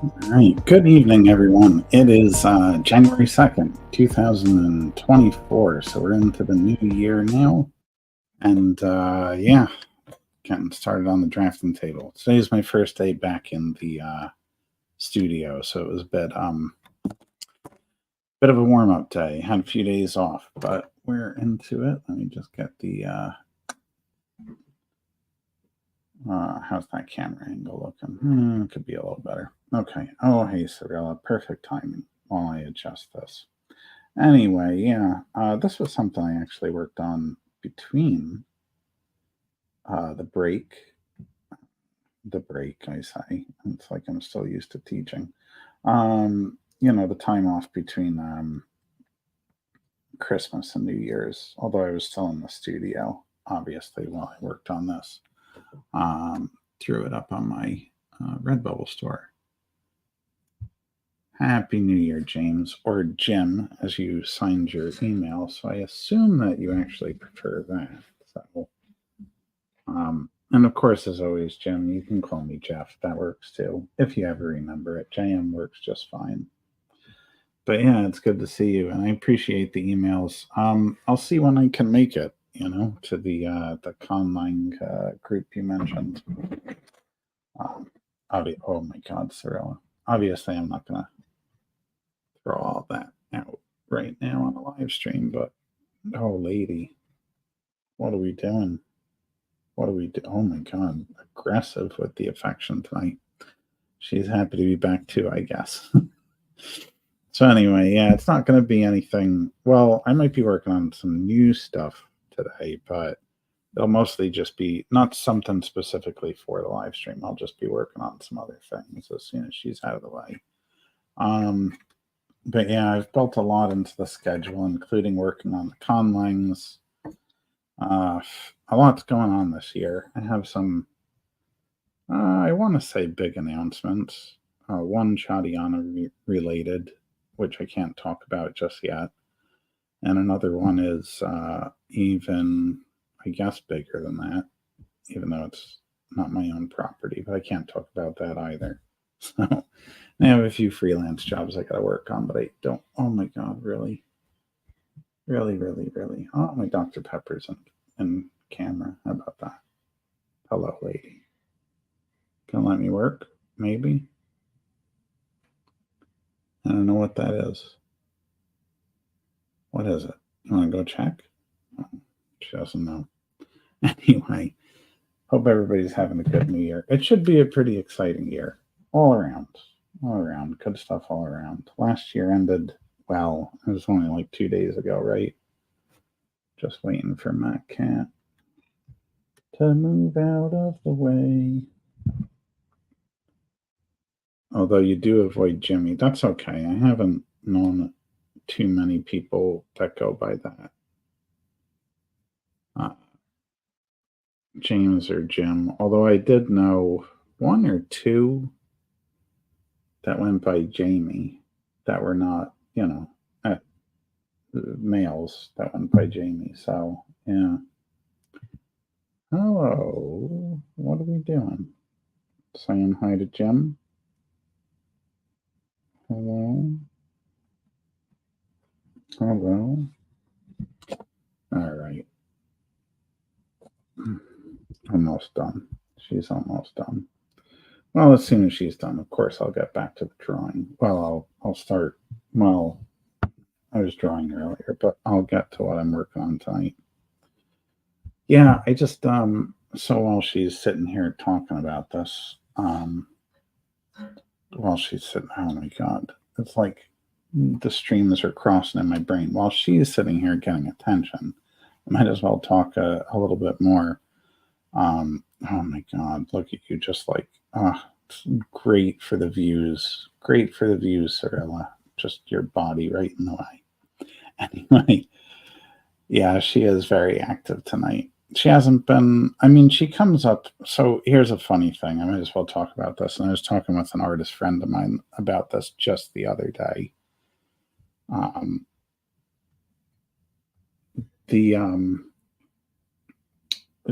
All right. Good evening, everyone. It is January 2nd, 2024. So we're into the new year now. And yeah, getting started on the drafting table. Today's my first day back in the studio. So it was a bit of a warm up day. Had a few days off, but we're into it. Let me just get the how's that camera angle looking? Could be a little better. Okay. Oh, hey, Sorella. Perfect timing while I adjust this. Anyway, yeah, this was something I actually worked on between the break. The break, I say. It's like I'm still used to teaching. The time off between Christmas and New Year's, although I was still in the studio, obviously, while I worked on this. Threw it up on my Redbubble store. Happy New Year, James, or Jim, as you signed your email. So I assume that you actually prefer that. So, and of course, as always, Jim, you can call me Jeff. That works too. If you ever remember it, JM works just fine. But yeah, it's good to see you, and I appreciate the emails. I'll see when I can make it. To the conlang group you mentioned. Oh my God, Cirilla. Obviously, I'm not gonna throw all that out right now on the live stream, but oh, lady, what are we doing? What do we do? Oh my God, aggressive with the affection tonight. She's happy to be back too, I guess. So anyway, yeah, it's not going to be anything. Well, I might be working on some new stuff today, but it'll mostly just be not something specifically for the live stream. I'll just be working on some other things as soon as she's out of the way. But yeah, I've built a lot into the schedule, including working on the conlangs. A lot's going on this year. I have some, I want to say big announcements. One Chadiana related, which I can't talk about just yet. And another one is even, I guess, bigger than that, even though it's not my own property, but I can't talk about that either. So I have a few freelance jobs I got to work on, but I don't. Oh my God, really? Really, really, really. Oh, my Dr. Pepper's in camera. How about that? Hello, lady. Gonna let me work? Maybe? I don't know what that is. What is it? You want to go check? Oh, she doesn't know. Anyway, hope everybody's having a good new year. It should be a pretty exciting year. All around. All around. Good stuff all around. Last year ended well. It was only like 2 days ago, right? Just waiting for my cat to move out of the way. Although you do avoid Jimmy. That's okay. I haven't known too many people that go by that. James or Jim. Although I did know one or two that went by Jamie that were not, males that went by Jamie. So, yeah. Hello. What are we doing? Saying hi to Jim? Hello? Hello? All right. Almost done. She's almost done. Well, as soon as she's done, of course, I'll get back to the drawing. Well, I'll start. Well, I was drawing earlier, but I'll get to what I'm working on tonight. Yeah, I just so while she's sitting here talking about this, while she's sitting, oh my God, it's like the streams are crossing in my brain. While she's sitting here getting attention, I might as well talk a little bit more. Oh my God, look at you, just like, it's great for the views. Great for the views, Cirilla. Just your body right in the way. Anyway, yeah, she is very active tonight. She hasn't been, I mean, she comes up. So here's a funny thing. I might as well talk about this. And I was talking with an artist friend of mine about this just the other day. The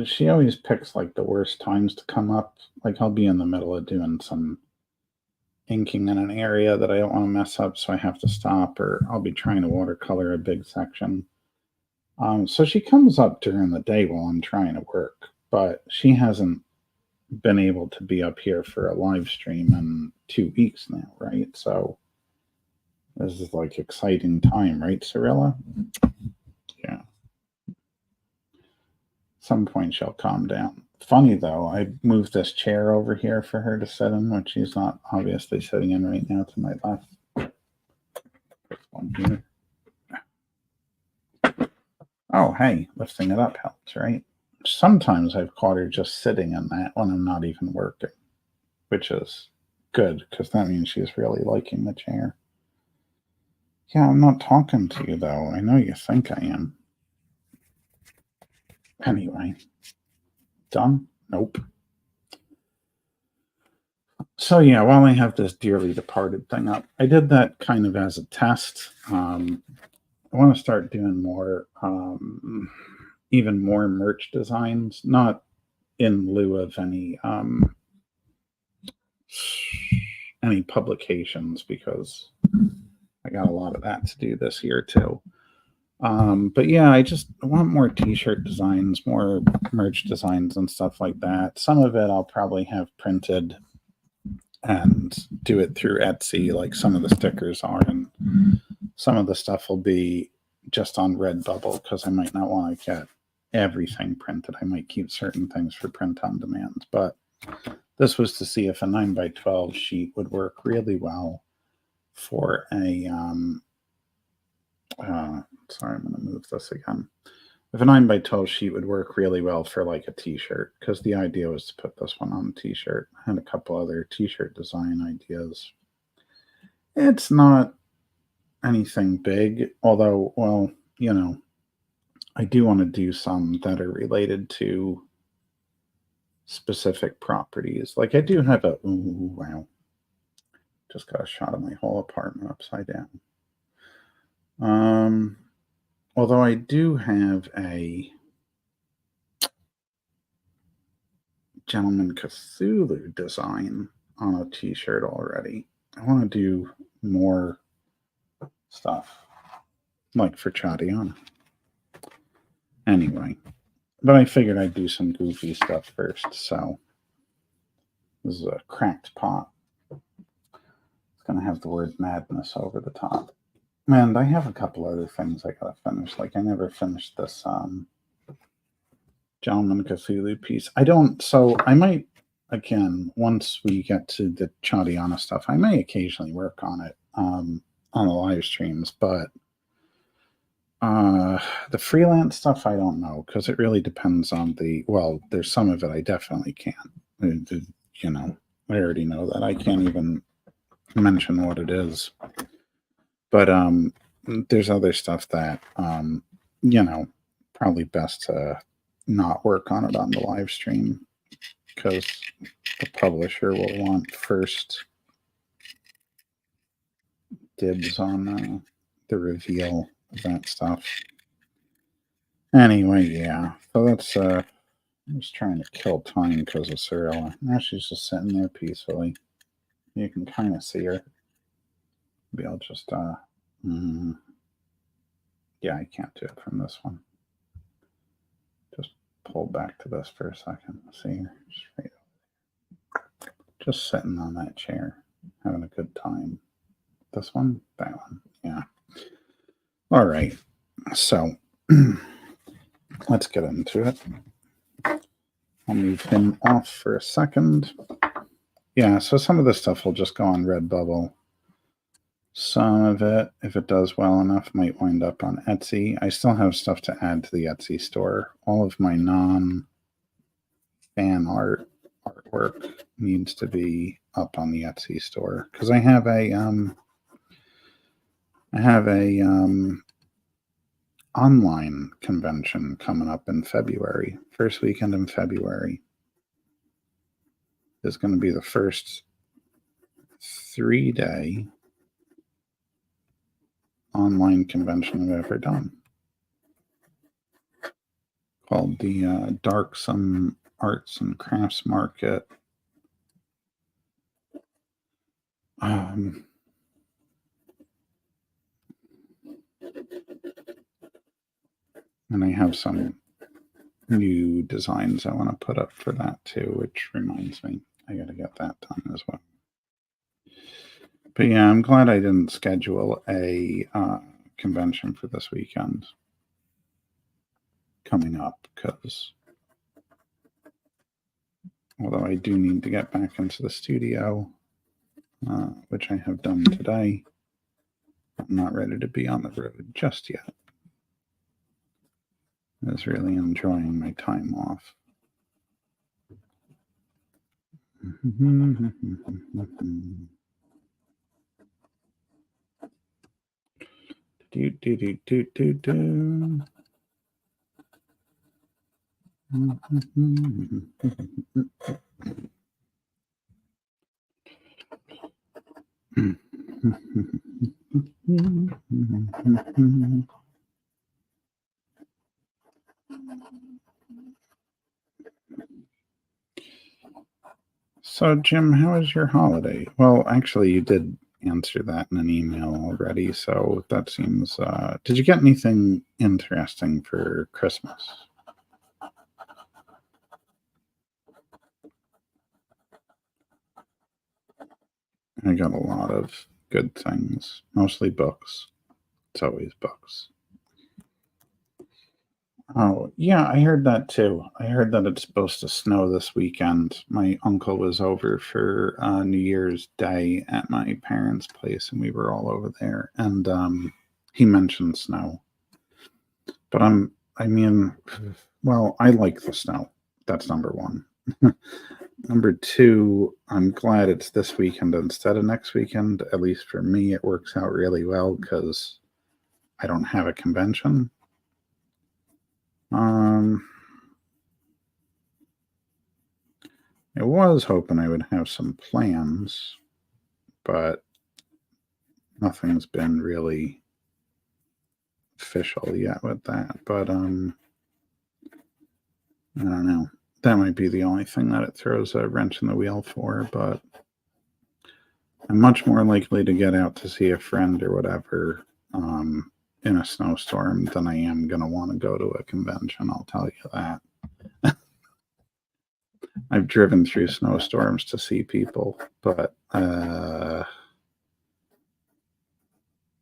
she always picks like the worst times to come up. Like I'll be in the middle of doing some inking in an area that I don't want to mess up, so I have to stop, or I'll be trying to watercolor a big section. So she comes up during the day while I'm trying to work, but she hasn't been able to be up here for a live stream in 2 weeks now, right? So this is like exciting time, right, Cirilla? Yeah. Some point she'll calm down. Funny though, I moved this chair over here for her to sit in, which she's not obviously sitting in right now to my left. This one here. Oh, hey, lifting it up helps, right? Sometimes I've caught her just sitting in that when I'm not even working, which is good because that means she's really liking the chair. Yeah, I'm not talking to you though. I know you think I am. Anyway, done? Nope. So yeah, while I have this dearly departed thing up, I did that kind of as a test. I want to start doing more, even more merch designs, not in lieu of any publications, because I got a lot of that to do this year too. But yeah, I want more t-shirt designs, more merch designs and stuff like that. Some of it I'll probably have printed and do it through Etsy, like some of the stickers are, and some of the stuff will be just on Redbubble because I might not want to get everything printed. I might keep certain things for print on demand. But this was to see if a 9x12 sheet would work really well for a sorry, I'm going to move this again. If a 9x12 sheet would work really well for like a t-shirt, because the idea was to put this one on a t-shirt. I had a couple other t-shirt design ideas. It's not anything big, although, well, you know, I do want to do some that are related to specific properties. Like I do have a, ooh, wow, just got a shot of my whole apartment upside down. Although I do have a Gentleman Cthulhu design on a t-shirt already. I want to do more stuff, like for Chadiana. Anyway, but I figured I'd do some goofy stuff first, so this is a cracked pot. It's going to have the word madness over the top. And I have a couple other things I gotta finish. Like I never finished this Gentleman Cthulhu piece. So I might, again, once we get to the Chadiana stuff, I may occasionally work on it on the live streams, but the freelance stuff, I don't know, because it really depends on there's some of it I definitely can't. You know, I already know that. I can't even mention what it is. But there's other stuff that, you know, probably best to not work on it on the live stream because the publisher will want first dibs on the reveal of that stuff. Anyway, yeah. So that's I'm just trying to kill time because of Cirilla. Now she's just sitting there peacefully. You can kind of see her. Maybe I'll just yeah, I can't do it from this one. Just pull back to this for a second. See her just sitting on that chair, having a good time. This one, that one, yeah. All right, so let's get into it. I'll move him off for a second. Yeah, so some of this stuff will just go on Redbubble. Some of it, if it does well enough, might wind up on Etsy. I still have stuff to add to the Etsy store. All of my non-fan artwork needs to be up on the Etsy store because I have a online convention coming up in February. First weekend in February is going to be the first 3-day online convention I've ever done, called the Darksome Arts and Crafts Market And I have some new designs I want to put up for that too, which reminds me, I got to get that done as well. But yeah, I'm glad I didn't schedule a convention for this weekend coming up, because although I do need to get back into the studio, which I have done today, I'm not ready to be on the road just yet. I was really enjoying my time off. So, Jim, how was your holiday? Well, actually, you did answer that in an email already, so that seems. Did you get anything interesting for Christmas? I got a lot of good things, mostly books. It's always books. Oh, yeah, I heard that too. I heard that it's supposed to snow this weekend. My uncle was over for New Year's Day at my parents' place, and we were all over there. And he mentioned snow. But I mean, well, I like the snow. That's number one. Number two, I'm glad it's this weekend instead of next weekend. At least for me, it works out really well because I don't have a convention. I was hoping I would have some plans, but nothing's been really official yet with that. But I don't know. That might be the only thing that it throws a wrench in the wheel for, but I'm much more likely to get out to see a friend or whatever in a snowstorm than I am going to want to go to a convention. I'll tell you that. I've driven through snowstorms to see people, but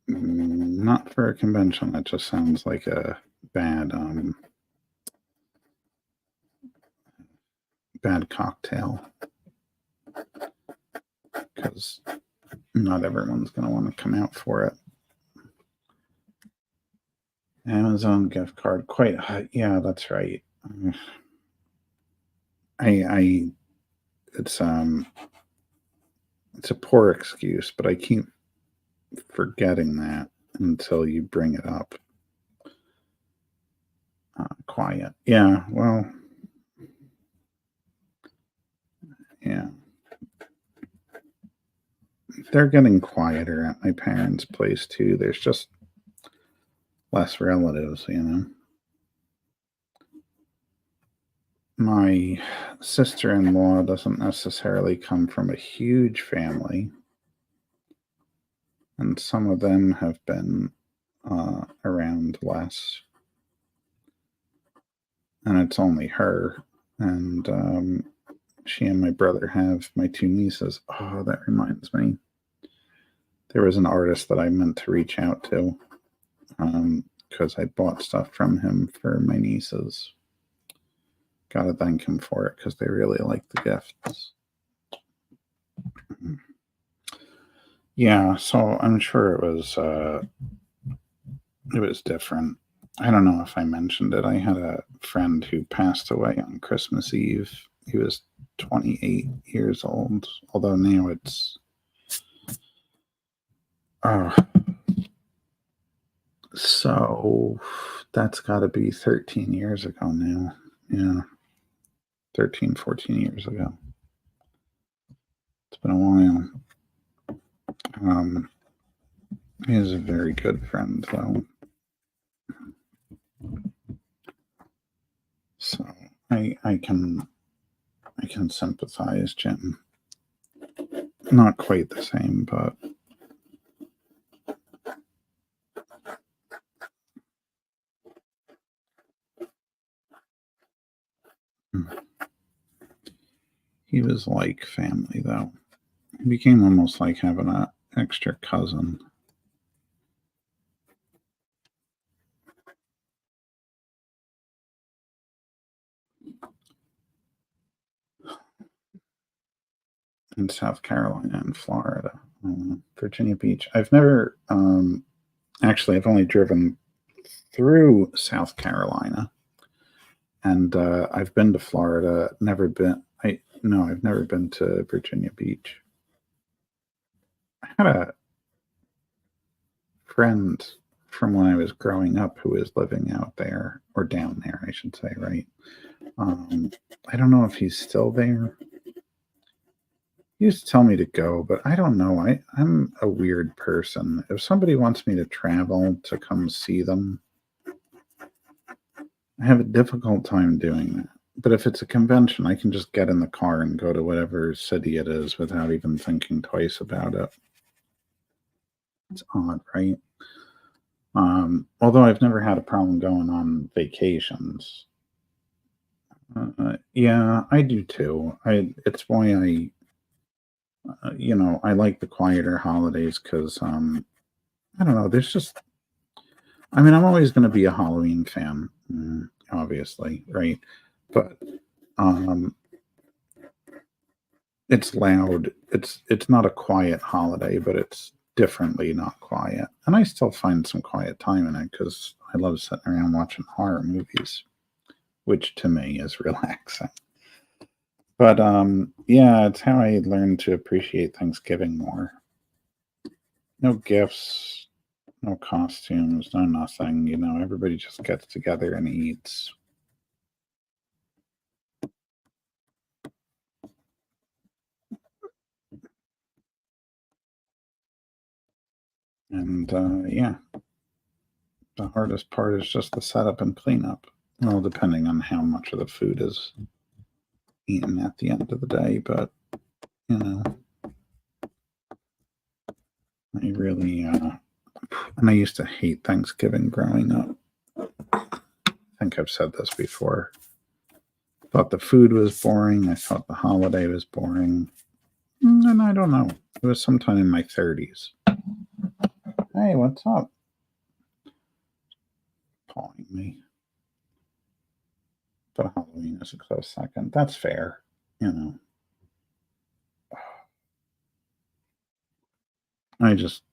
not for a convention. That just sounds like a bad cocktail, because not everyone's going to want to come out for it. Amazon gift card, quite high. Yeah, that's right. It's a poor excuse, but I keep forgetting that until you bring it up. Quiet. Yeah, well, yeah. They're getting quieter at my parents' place too. There's just less relatives, you know. My sister-in-law doesn't necessarily come from a huge family, and some of them have been around less, and it's only her. And she and my brother have my two nieces. Oh, that reminds me. There was an artist that I meant to reach out to because I bought stuff from him for my nieces. Gotta thank him for it because they really like the gifts. Yeah, so I'm sure it was different. I don't know if I mentioned it. I had a friend who passed away on Christmas Eve. He was 28 years old, although now it's so that's got to be 13 years ago now. Yeah, 13, 14 years ago. It's been a while. He is a very good friend, though. So I can sympathize, Jim. Not quite the same, but he was like family, though. He became almost like having an extra cousin. In South Carolina and Florida, Virginia Beach. I've never actually. I've only driven through South Carolina, and I've been to Florida. Never been. I've never been to Virginia Beach. I had a friend from when I was growing up who was living out there or down there, I should say, right? Um, I don't know if he's still there. He used to tell me to go, but I don't know. I'm a weird person. If somebody wants me to travel to come see them, I have a difficult time doing that. But if it's a convention, I can just get in the car and go to whatever city it is without even thinking twice about it. It's odd, right? Although I've never had a problem going on vacations. Yeah, I do too. It's why I like the quieter holidays because I don't know. There's just, I mean, I'm always going to be a Halloween fan, obviously, right? But um, it's loud. It's not a quiet holiday, but it's differently not quiet. And I still find some quiet time in it because I love sitting around watching horror movies, which to me is relaxing. But yeah, it's how I learned to appreciate Thanksgiving more. No gifts, no costumes, no nothing. Everybody just gets together and eats. And yeah, the hardest part is just the setup and cleanup. Well, depending on how much of the food is eaten at the end of the day, but you know, I really and I used to hate Thanksgiving growing up. I think I've said this before. Thought the food was boring. I thought the holiday was boring. And I don't know. It was sometime in my 30s. Hey, what's up? Calling me. But Halloween is a close second. That's fair. You know, I just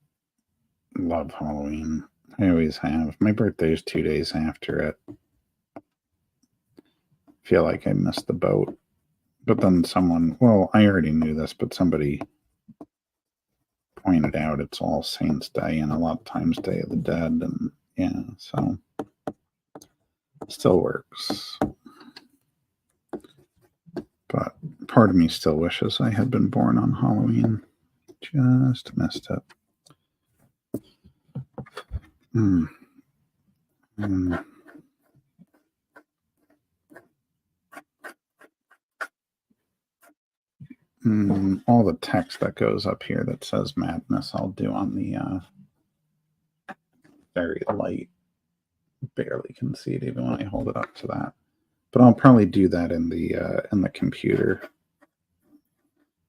love Halloween. I always have. My birthday is 2 days after it. Feel like I missed the boat. But then well, I already knew this, but somebody pointed out it's All Saints Day and a lot of times Day of the Dead. And yeah, so still works. But part of me still wishes I had been born on Halloween. Just missed it. Mm. Mm. All the text that goes up here that says madness, I'll do on the very light, barely can see it even when I hold it up to that. But I'll probably do that in the computer.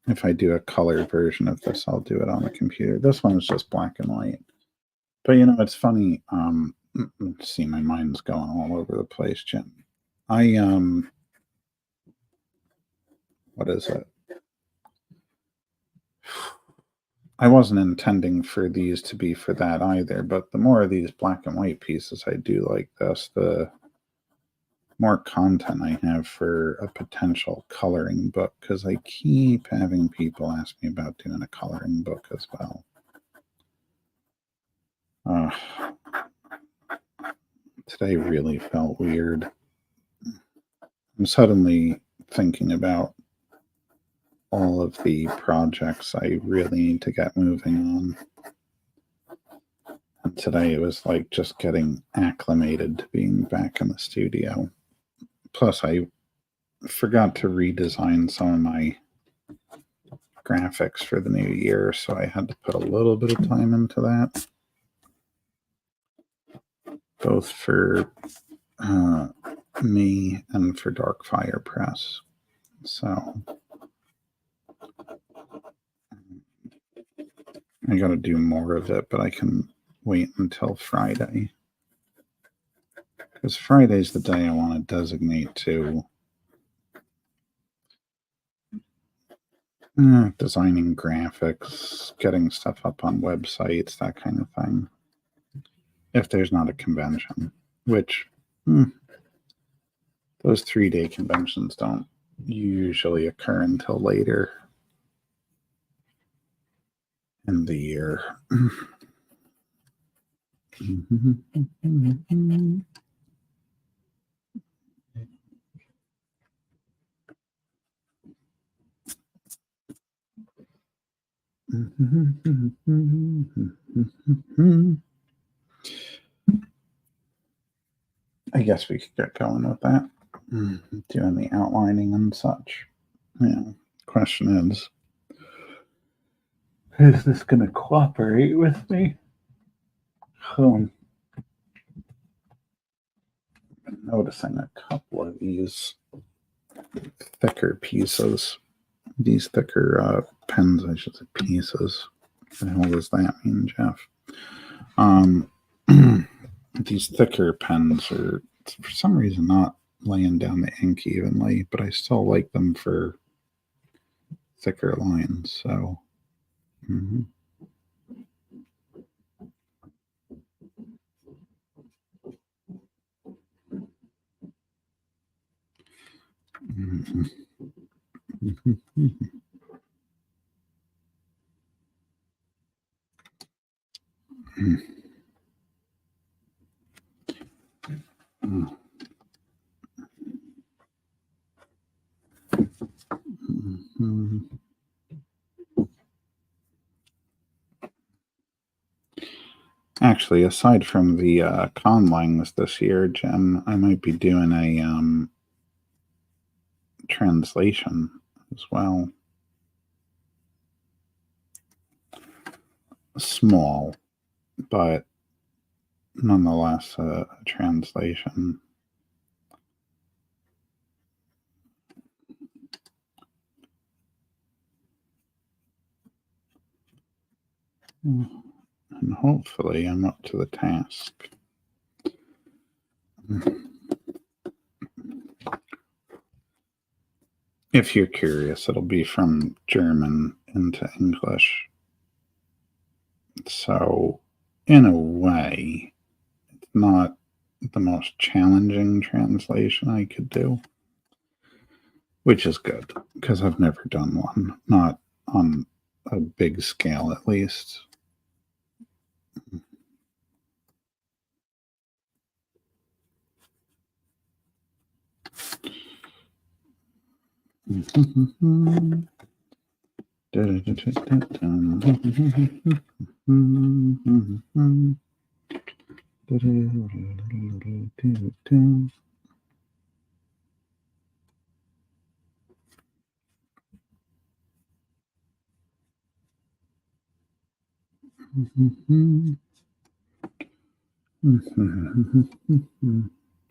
If I do a color version of this, I'll do it on the computer. This one is just black and white. But it's funny. See, my mind's going all over the place, Jim. What is it? I wasn't intending for these to be for that either, but the more of these black and white pieces I do like this, the more content I have for a potential coloring book, because I keep having people ask me about doing a coloring book as well. Today really felt weird. I'm suddenly thinking about all of the projects I really need to get moving on. And today it was like just getting acclimated to being back in the studio. Plus, I forgot to redesign some of my graphics for the new year, so I had to put a little bit of time into that, both for me and for Darkfire Press. So I got to do more of it, but I can wait until Friday, because Friday's the day I want to designate to designing graphics, getting stuff up on websites, that kind of thing. If there's not a convention, which those 3-day conventions don't usually occur until later in the year. I guess we could get going with that, doing the outlining and such. Question is this going to cooperate with me? I'm noticing a couple of these thicker pieces, these thicker pens, I should say pieces. What the hell does that mean, Jeff? These thicker pens are, for some reason, not laying down the ink evenly, but I still like them for thicker lines. So, Actually, aside from the conlangs this year, Jim, I might be doing a translation as well. Small, but nonetheless a translation. And hopefully I'm up to the task. If you're curious, it'll be from German into English. So, in a way, it's not the most challenging translation I could do, which is good, because I've never done one, not on a big scale at least.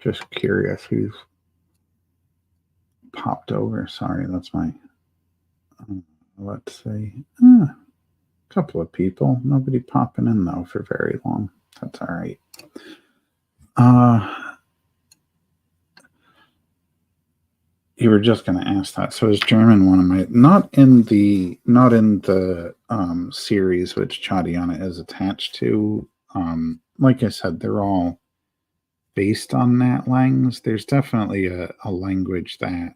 Just curious who's popped over. Sorry, that's my, let's see, a couple of people. Nobody popping in, though, for very long. That's all right. You were just going to ask that. So is German one of my, not in the series which Chadiana is attached to. Like I said, they're all based on Nat Langs. There's definitely a language that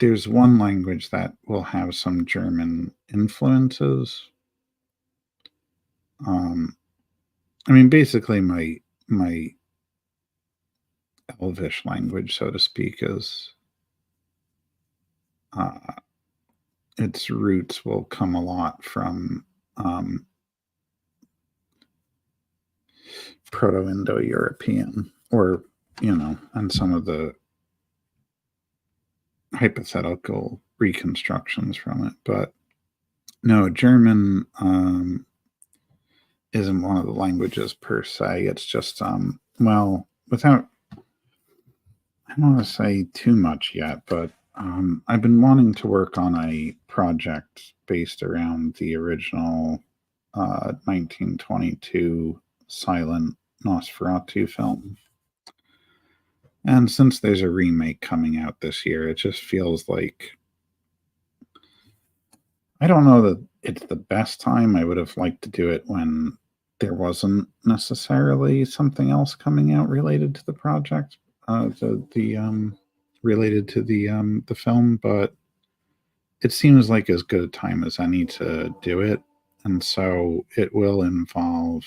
there's one language that will have some German influences. I mean, basically my Elvish language, so to speak, is its roots will come a lot from Proto-Indo-European, or and some of the hypothetical reconstructions from it. But no, German isn't one of the languages per se. It's just well, without I don't want to say too much yet, but I've been wanting to work on a project based around the original 1922 silent Nosferatu film. And since there's a remake coming out this year, it just feels like I don't know that it's the best time. I would have liked to do it when there wasn't necessarily something else coming out related to the project, the related to the film, but it seems like as good a time as any to do it, and so it will involve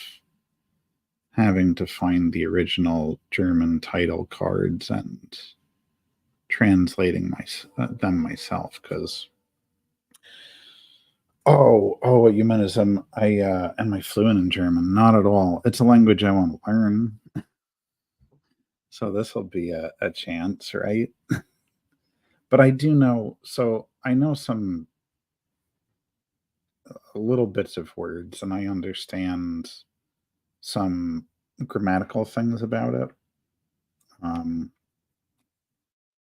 having to find the original German title cards and translating them myself because what you meant is am I fluent in German? Not at all. It's a language I want to learn, so this will be a chance, right? But I do know, so I know some little bits of words, and I understand some grammatical things about it.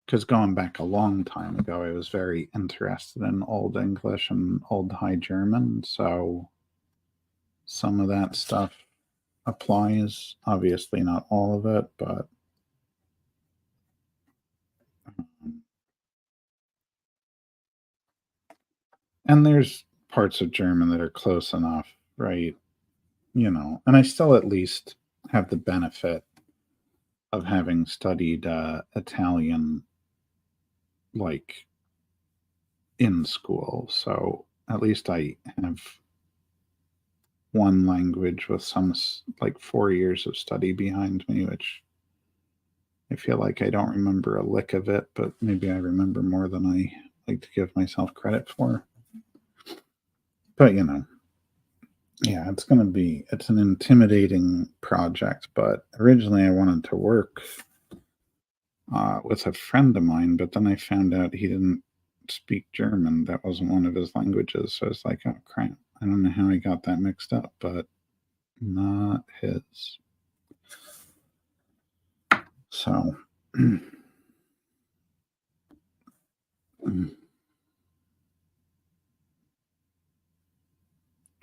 Because going back a long time ago, I was very interested in Old English and Old High German, so some of that stuff applies. Obviously, not all of it, but and there's parts of German that are close enough, right? And I still at least have the benefit of having studied Italian like in school, so at least I have one language with some like 4 years of study behind me, which I feel like I don't remember a lick of it, but maybe I remember more than I like to give myself credit for. But yeah, it's an intimidating project, but originally I wanted to work with a friend of mine, but then I found out he didn't speak German. That wasn't one of his languages. So it's like, oh crap. I don't know how I got that mixed up, but not his. So,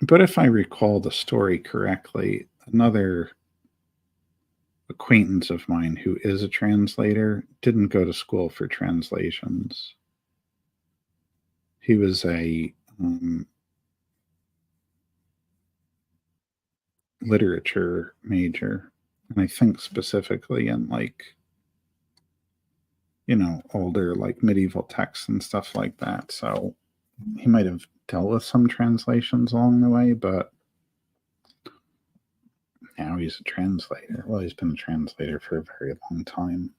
but if I recall the story correctly, another acquaintance of mine who is a translator didn't go to school for translations. He was a literature major, and I think specifically in like older like medieval texts and stuff like that. So he might have dealt with some translations along the way, but now he's a translator. Well, he's been a translator for a very long time.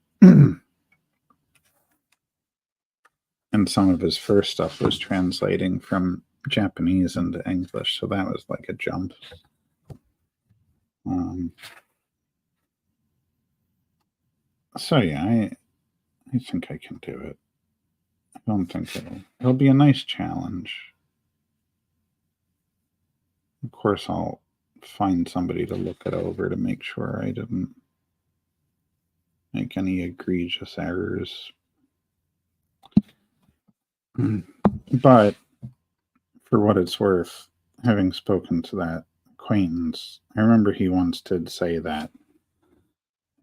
And some of his first stuff was translating from Japanese into English, so that was like a jump. So yeah, I think I can do it. I don't think it'll be a nice challenge. Of course, I'll find somebody to look it over to make sure I didn't make any egregious errors. But for what it's worth, having spoken to that acquaintance, I remember he once did say that.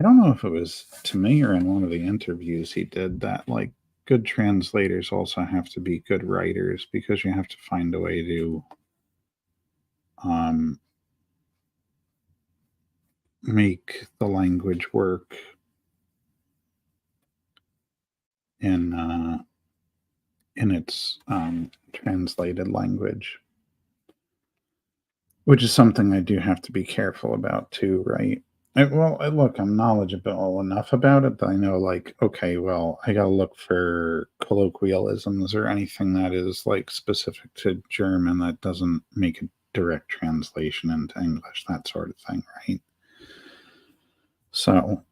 I don't know if it was to me or in one of the interviews he did that, like, good translators also have to be good writers because you have to find a way to make the language work in its translated language, which is something I do have to be careful about too, right? Look, I'm knowledgeable enough about it that I know, like, okay, well, I gotta look for colloquialisms or anything that is like specific to German that doesn't make a direct translation into English, that sort of thing, right? So,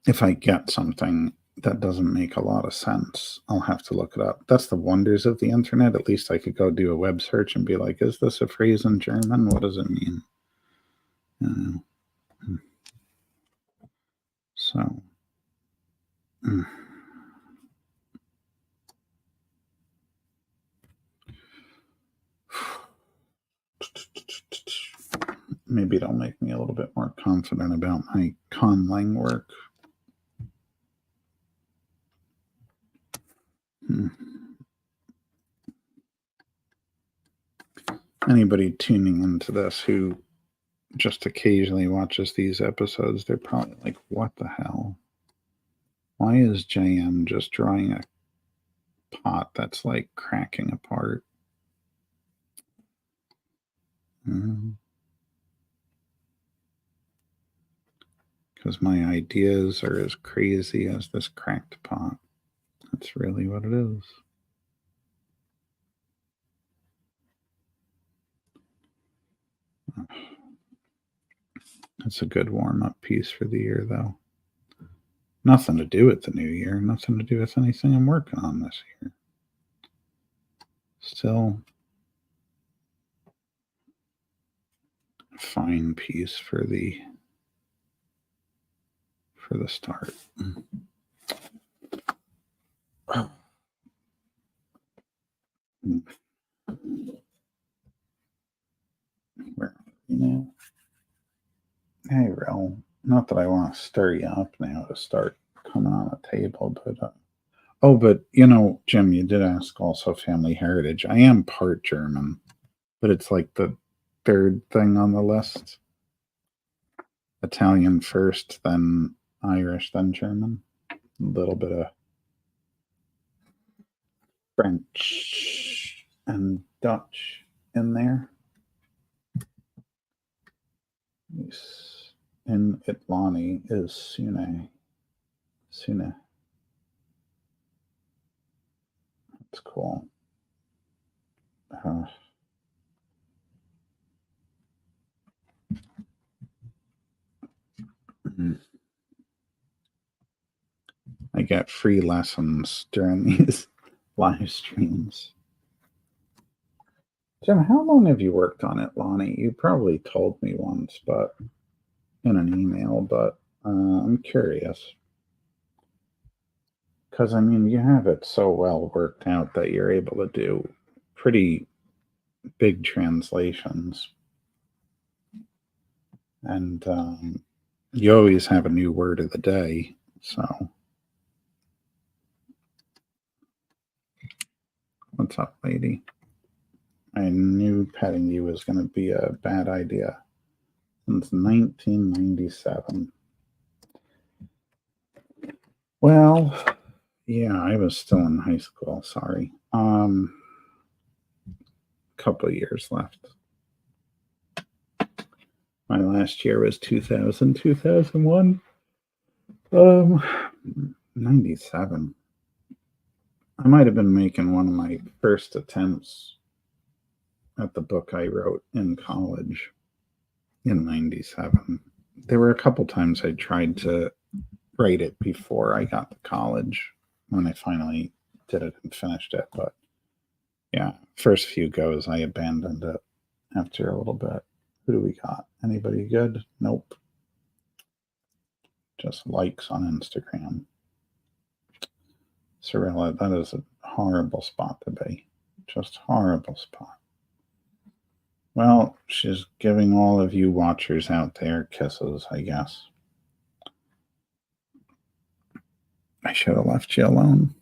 if I get something That doesn't make a lot of sense. I'll have to look it up. That's the wonders of the internet. At least I could go do a web search and be like, is this a phrase in German? What does it mean? So, maybe it'll make me a little bit more confident about my conlang work. Anybody tuning into this who just occasionally watches these episodes, they're probably like, what the hell? Why is JM just drawing a pot that's like cracking apart? Because my ideas are as crazy as this cracked pot. That's really what it is. That's a good warm-up piece for the year, though. Nothing to do with the new year. Nothing to do with anything I'm working on this year. Still a fine piece for the start. Where you know? Hey, Rel. Not that I want to stir you up now to start coming on a table, but but Jim, you did ask also family heritage. I am part German, but it's like the third thing on the list. Italian first, then Irish, then German. A little bit of French and Dutch in there. In Itlani is Sune. That's cool. I get free lessons during these live streams. Jim, how long have you worked on it, Lonnie? You probably told me once, but in an email, but I'm curious. Because, I mean, you have it so well worked out that you're able to do pretty big translations. And you always have a new word of the day, so. What's up, lady? I knew petting you was going to be a bad idea. Since 1997. Well, yeah, I was still in high school. Sorry. Couple of years left. My last year was 2000, 2001. 97. I might have been making one of my first attempts at the book I wrote in college in 97. There were a couple times I tried to write it before I got to college when I finally did it and finished it. But yeah, first few goes, I abandoned it after a little bit. Who do we got? Anybody good? Nope. Just likes on Instagram. Cirilla, that is a horrible spot to be. Just horrible spot. Well, she's giving all of you watchers out there kisses, I guess. I should have left you alone.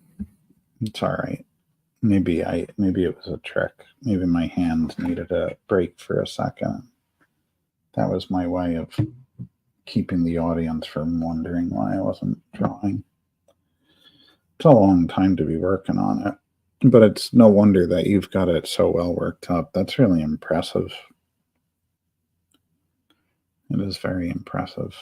It's all right. Maybe it was a trick. Maybe my hand needed a break for a second. That was my way of keeping the audience from wondering why I wasn't drawing. It's a long time to be working on it, but it's no wonder that you've got it so well worked up. That's really impressive. It is very impressive.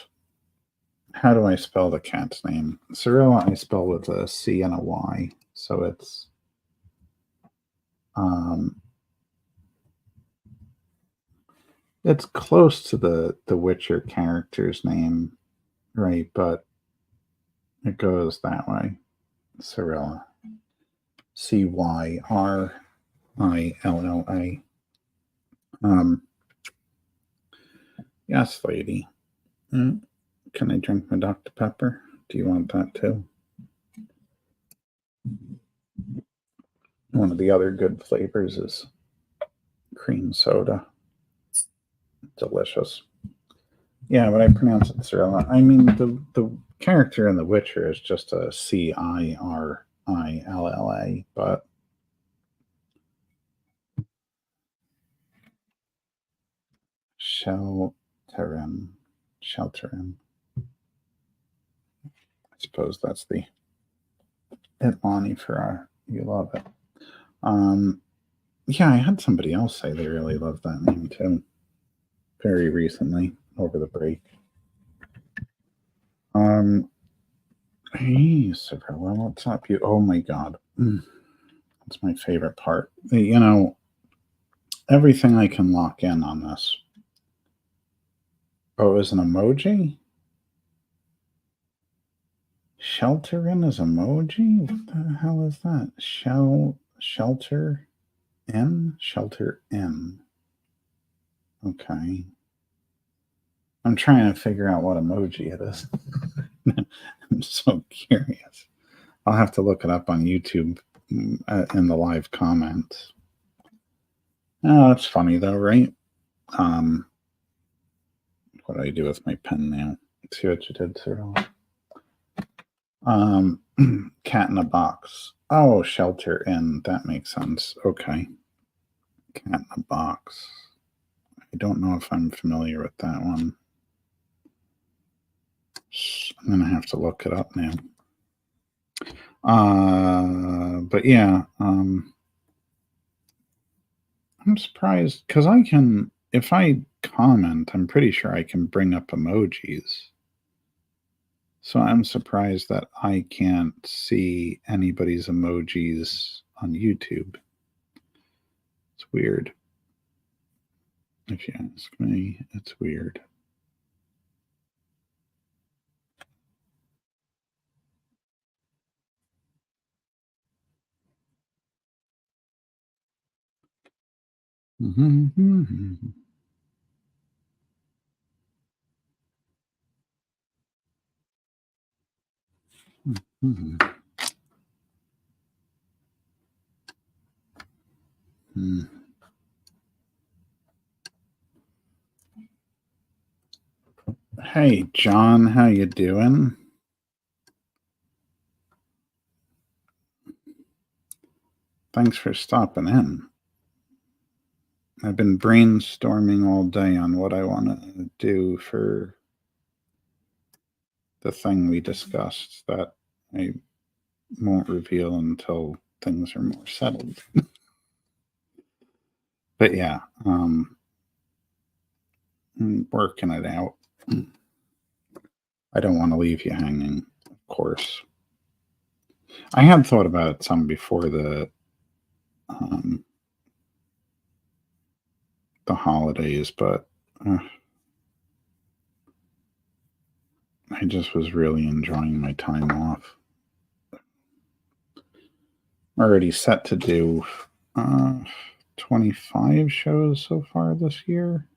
How do I spell the cat's name? Cirilla, I spell with a C and a Y, so it's it's close to the Witcher character's name, right? But It goes that way. Cyrilla. Cyrilla. Yes, lady. Can I drink my Dr. Pepper? Do you want that too? One of the other good flavors is cream soda. Delicious. Yeah, but I pronounce it Cyrilla. I mean, the character in The Witcher is just a Cirilla, but Shelterin. Shelterin. I suppose that's the Itlani for you love it. Yeah, I had somebody else say they really love that name too. Very recently, over the break. Hey, Cyrilla, what's up? You? Oh my God, that's my favorite part. You know, everything I can lock in on this. Oh, it was an emoji. Shelter in is emoji. What the hell is that? Shelter in. Okay. I'm trying to figure out what emoji it is. I'm so curious. I'll have to look it up on YouTube in the live comments. Oh, that's funny though, right? What do I do with my pen now? Let's see what you did, Cyril. Cat in a box. Oh, shelter in. That makes sense. Okay. Cat in a box. I don't know if I'm familiar with that one. I'm going to have to look it up now. But yeah, I'm surprised because I can, if I comment, I'm pretty sure I can bring up emojis. So I'm surprised that I can't see anybody's emojis on YouTube. It's weird. If you ask me, it's weird. Mm-hmm. Mm-hmm. Mm-hmm. Hey, John, how you doing? Thanks for stopping in. I've been brainstorming all day on what I want to do for the thing we discussed that I won't reveal until things are more settled. But yeah, I'm working it out. I don't want to leave you hanging, of course. I had thought about it some before the holidays, but I just was really enjoying my time off. Already set to do 25 shows so far this year.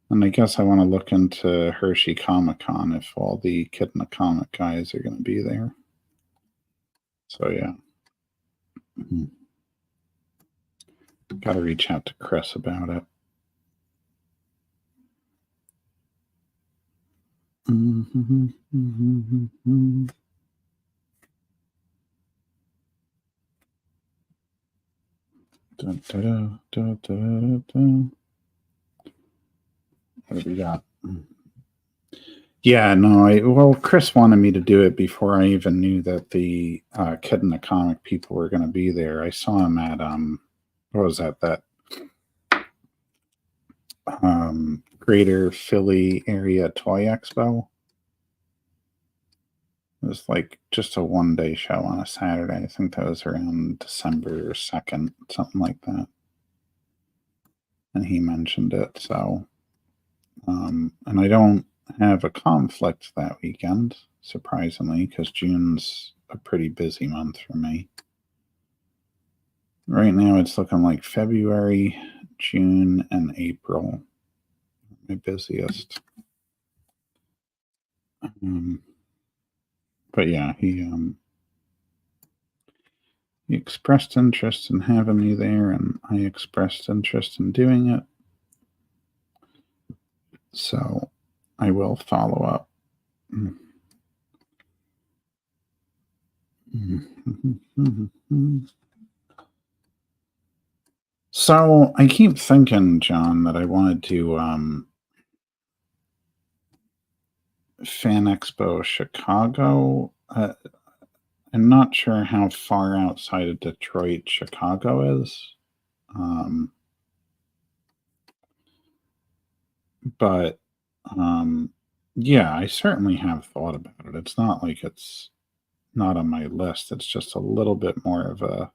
And I guess I want to look into Hershey Comic Con if all the Kid in the Comic guys are going to be there. So yeah. Mm-hmm. Got to reach out to Chris about it. Mm-hmm. Mm-hmm. Da, da, da, da, da, da. What do we got? Yeah, no, well, Chris wanted me to do it before I even knew that the Kid in the Comic people were going to be there. I saw him at, what was that Greater Philly Area Toy Expo. It was like just a one-day show on a Saturday. I think that was around December 2nd, something like that. And he mentioned it, so, and I don't have a conflict that weekend. surprisingly, because June's a pretty busy month for me. Right now, it's looking like February, June, and April my busiest. But yeah, he expressed interest in having me there, and I expressed interest in doing it. So I will follow up. So I keep thinking, John, that I wanted to Fan Expo Chicago. I'm not sure how far outside of Detroit Chicago is. But yeah, I certainly have thought about it. It's not like it's not on my list. It's just a little bit more of a,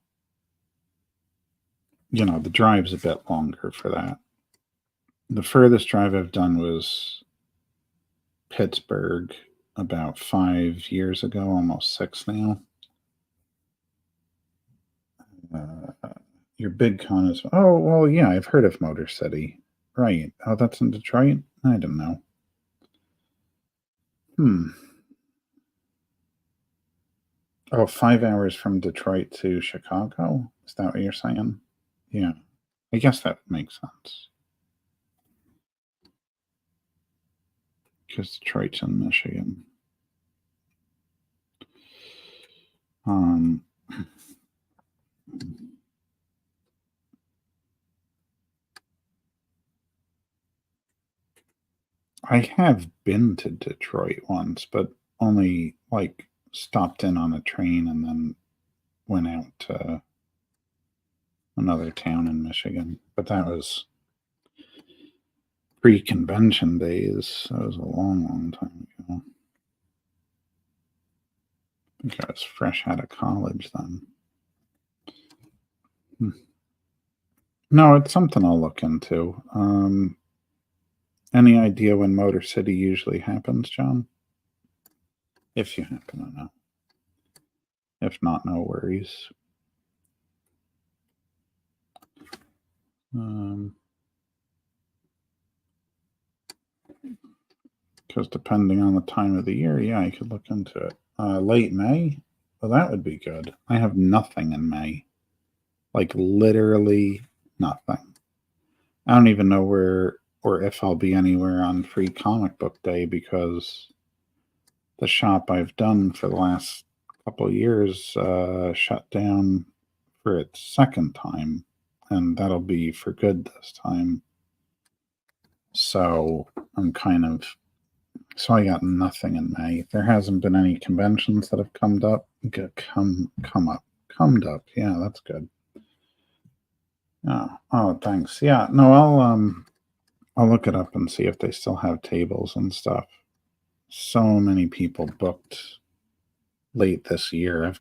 the drive's a bit longer for that. The furthest drive I've done was Pittsburgh about 5 years ago, almost 6 now. Your big con is, oh, well, yeah, I've heard of Motor City. Right. Oh, that's in Detroit? I don't know. Oh, 5 hours from Detroit to Chicago? Is that what you're saying? Yeah. I guess that makes sense. Because Detroit's in Michigan. I have been to Detroit once, but only like stopped in on a train and then went out to another town in Michigan. But that was pre-convention days. That was a long, long time ago. I think I was fresh out of college then. No, it's something I'll look into. Any idea when Motor City usually happens, John? If you happen to know. If not, no worries. Because depending on the time of the year, yeah, I could look into it. Late May? Well, that would be good. I have nothing in May. Like, literally nothing. I don't even know where or if I'll be anywhere on Free Comic Book Day because the shop I've done for the last couple of years shut down for its second time, and that'll be for good this time. So I'm kind of so I got nothing in May. There hasn't been any conventions that have come up. Come up. Yeah, that's good. Oh, thanks. Yeah, no, I'll look it up and see if they still have tables and stuff. So many people booked late this year.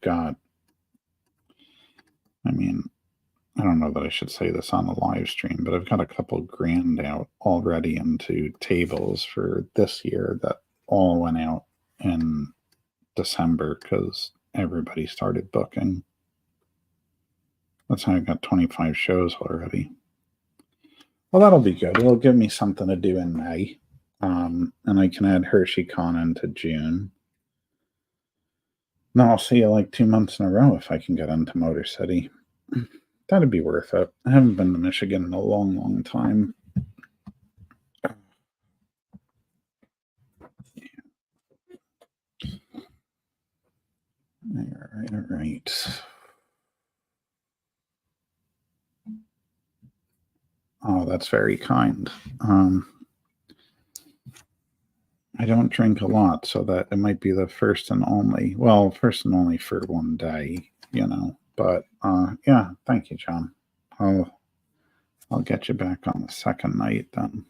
I don't know that I should say this on the live stream, but I've got a couple grand out already into tables for this year that all went out in December because everybody started booking. That's how I got 25 shows already. Well, that'll be good. It'll give me something to do in May. And I can add HersheyCon into June. No, I'll see you like 2 months in a row if I can get into Motor City. That'd be worth it. I haven't been to Michigan in a long, long time. All right. Oh, that's very kind. I don't drink a lot, so that it might be the first and only. Well, first and only for one day, But yeah, thank you, John. I'll get you back on the second night then.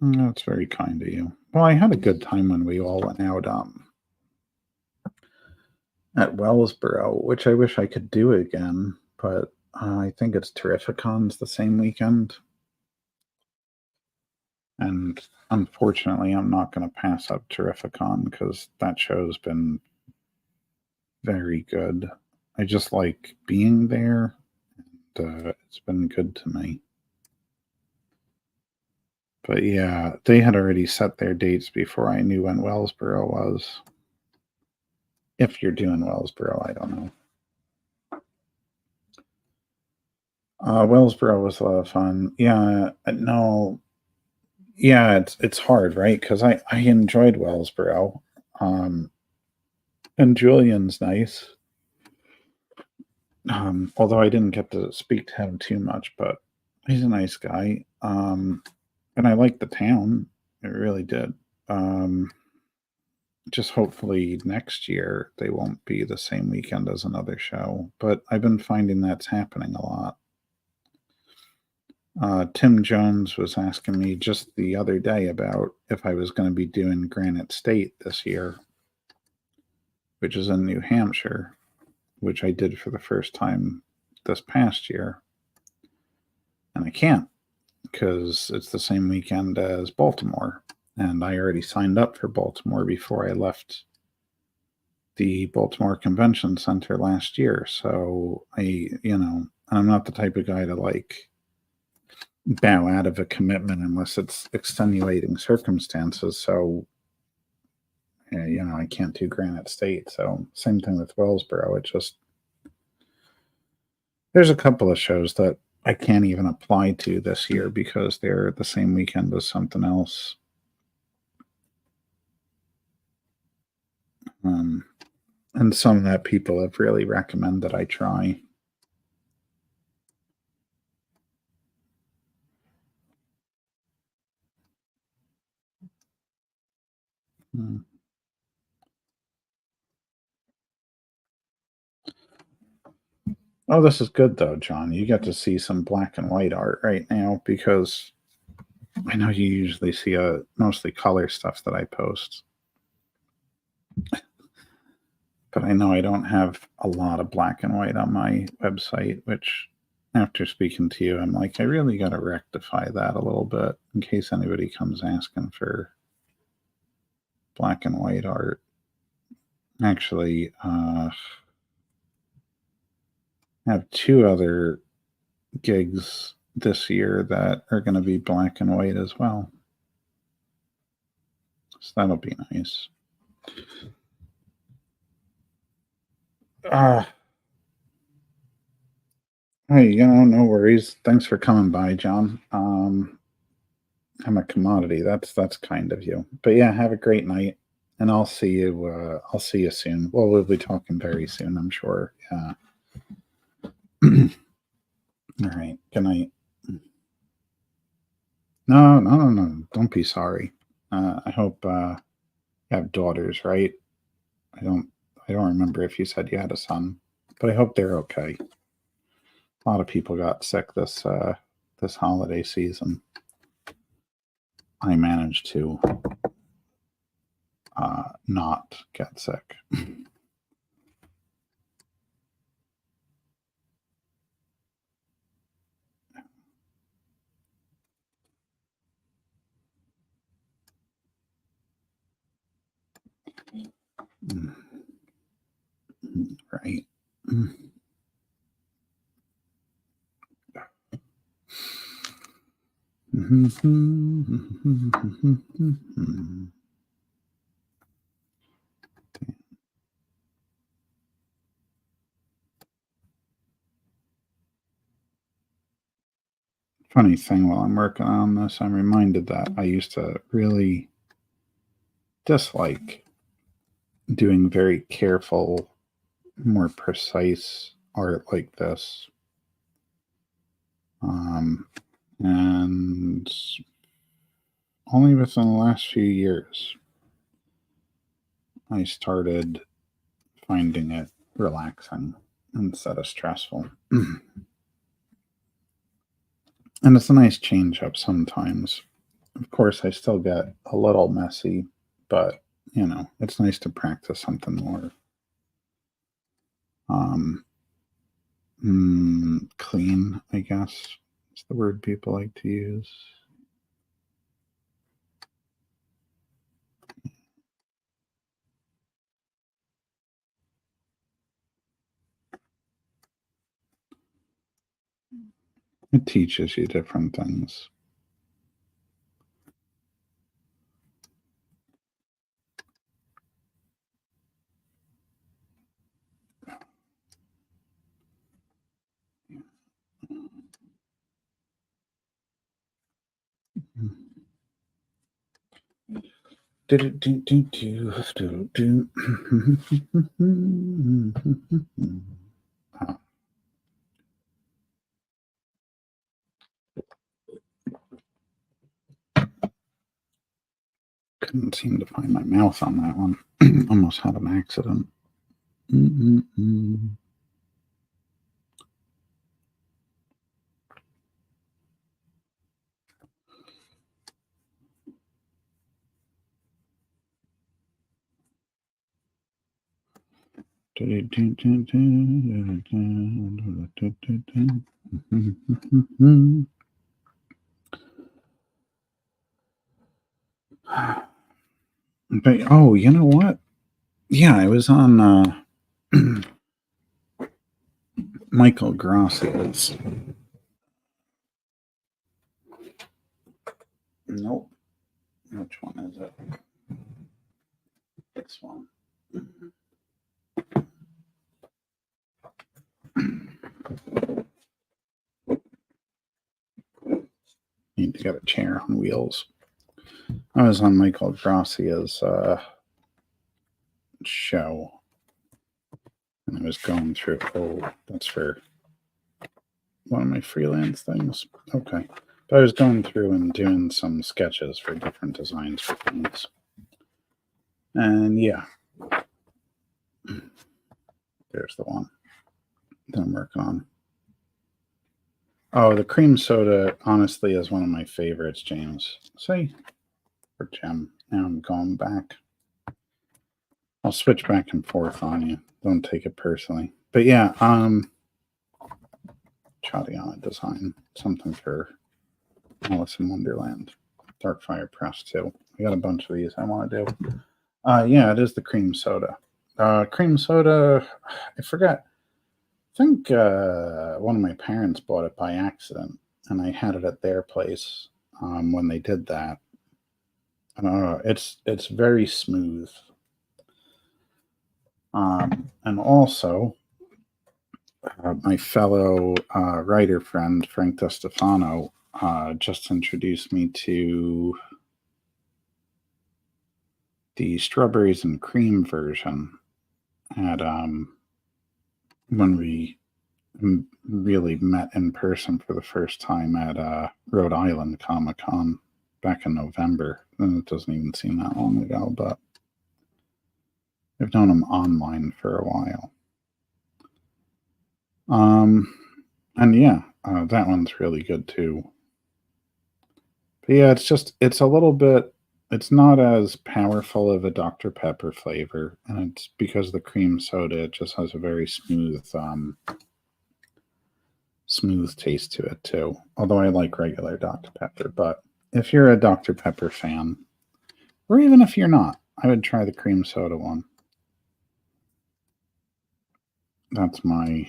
That's very kind of you. Well, I had a good time when we all went out at Wellsboro, which I wish I could do again, but I think it's Terrificon's the same weekend. And unfortunately, I'm not going to pass up Terrificon because that show's been very good. I just like being there, and it's been good to me. But yeah, they had already set their dates before I knew when Wellsboro was. If you're doing Wellsboro, I don't know. Wellsboro was a lot of fun. Yeah, no, yeah, it's hard, right? Because I enjoyed Wellsboro, um, and Julian's nice. Although I didn't get to speak to him too much, but he's a nice guy. And I liked the town. It really did. Just hopefully next year they won't be the same weekend as another show. But I've been finding that's happening a lot. Tim Jones was asking me just the other day about if I was going to be doing Granite State this year, which is in New Hampshire, which I did for the first time this past year. And I can't because it's the same weekend as Baltimore. And I already signed up for Baltimore before I left the Baltimore Convention Center last year. So I'm not the type of guy to like bow out of a commitment unless it's extenuating circumstances. So, I can't do Granite State. So, same thing with Wellsboro. There's a couple of shows that I can't even apply to this year because they're the same weekend as something else. And some that people have really recommended I try. Hmm. Oh, this is good though, John. You get to see some black and white art right now because I know you usually see mostly color stuff that I post. But I know I don't have a lot of black and white on my website, which after speaking to you, I'm like, I really got to rectify that a little bit in case anybody comes asking for black and white art. Actually, I have two other gigs this year that are going to be black and white as well. So that'll be nice. Hey, no worries. Thanks for coming by, John. I'm a commodity. That's kind of you. But yeah, have a great night, and I'll see you. I'll see you soon. Well, we'll be talking very soon, I'm sure. Yeah. All right. Good night. No, no, no, no. Don't be sorry. I hope you have daughters, right? I don't. I don't remember if you said you had a son, but I hope they're okay. A lot of people got sick this holiday season. I managed to not get sick. Right. Funny thing, while I'm working on this, I'm reminded that I used to really dislike doing very careful, more precise art like this. And only within the last few years, I started finding it relaxing instead of stressful. And it's a nice change up sometimes. Of course, I still get a little messy, but it's nice to practice something more um, clean, I guess. It's the word people like to use. It teaches you different things. Couldn't seem to find my mouth on that one. Almost had an accident. But oh, you know what? Yeah, I was on Michael Grassia's. Nope. Which one is it? This one. Need to get a chair on wheels. I was on Michael Grassia's show, and I was going through. Oh, that's for one of my freelance things. Okay, but I was going through and doing some sketches for different designs for things, and yeah, there's the one that I'm working on. Oh, the cream soda honestly is one of my favorites, James. Say, or Jim. Now I'm going back. I'll switch back and forth on you. Don't take it personally. But yeah, Chadiana design. Something for Alice in Wonderland. Darkfire Press too. I got a bunch of these I want to do. Yeah, it is the cream soda. Cream soda, I forgot. I think one of my parents bought it by accident, and I had it at their place when they did that. It's very smooth. And also, my fellow writer friend, Frank DeStefano, just introduced me to the strawberries and cream version at when we really met in person for the first time at Rhode Island Comic Con back in November. And it doesn't even seem that long ago, but I've known him online for a while. And yeah, that one's really good too. But yeah, it's a little bit, it's not as powerful of a Dr. Pepper flavor, and it's because the cream soda, it just has a very smooth taste to it too. Although I like regular Dr. Pepper, but if you're a Dr. Pepper fan, or even if you're not, I would try the cream soda one. That's my.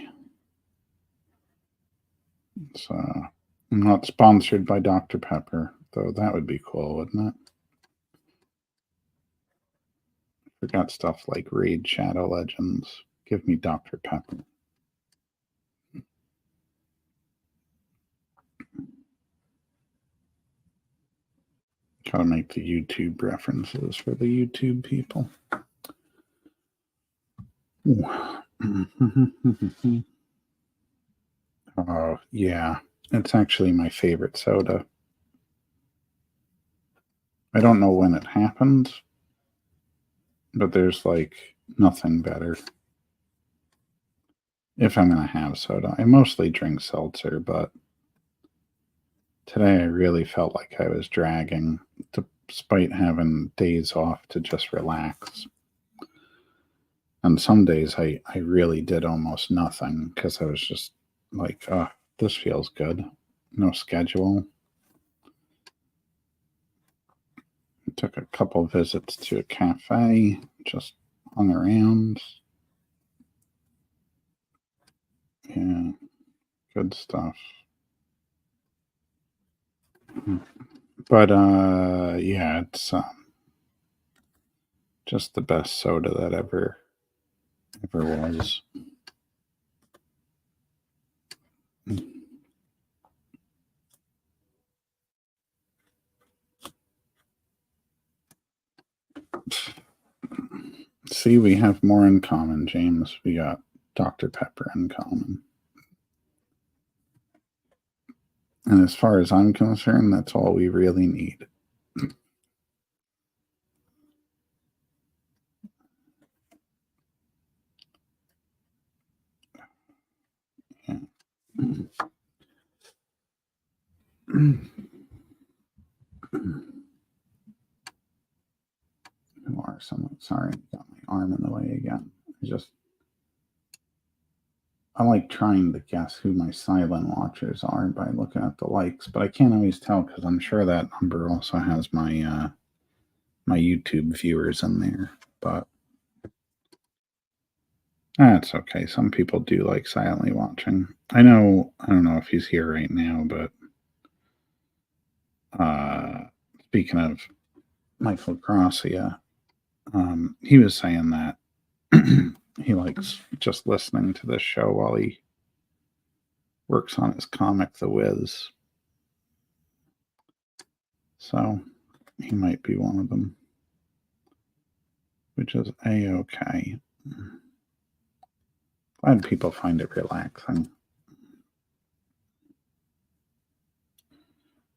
I'm not sponsored by Dr. Pepper, though that would be cool, wouldn't it? Forgot stuff like Raid Shadow Legends. Give me Dr. Pepper. Gotta make the YouTube references for the YouTube people. Oh, yeah. It's actually my favorite soda. I don't know when it happened, but there's like nothing better. If I'm going to have soda, I mostly drink seltzer, but today I really felt like I was dragging despite having days off to just relax. And some days I really did almost nothing because I was just like, oh, this feels good. No schedule. Took a couple visits to a cafe, just hung around. Yeah. Good stuff. But yeah, it's just the best soda that ever was. See, we have more in common, James. We got Dr. Pepper in common. And as far as I'm concerned, that's all we really need. Yeah. Who are someone? Sorry, got my arm in the way again. I like trying to guess who my silent watchers are by looking at the likes, but I can't always tell because I'm sure that number also has my my YouTube viewers in there. But that's okay. Some people do like silently watching. I don't know if he's here right now, but speaking of Michael Gracia, he was saying that he likes just listening to this show while he works on his comic, The Wiz. So he might be one of them, which is a-okay. Glad people find it relaxing.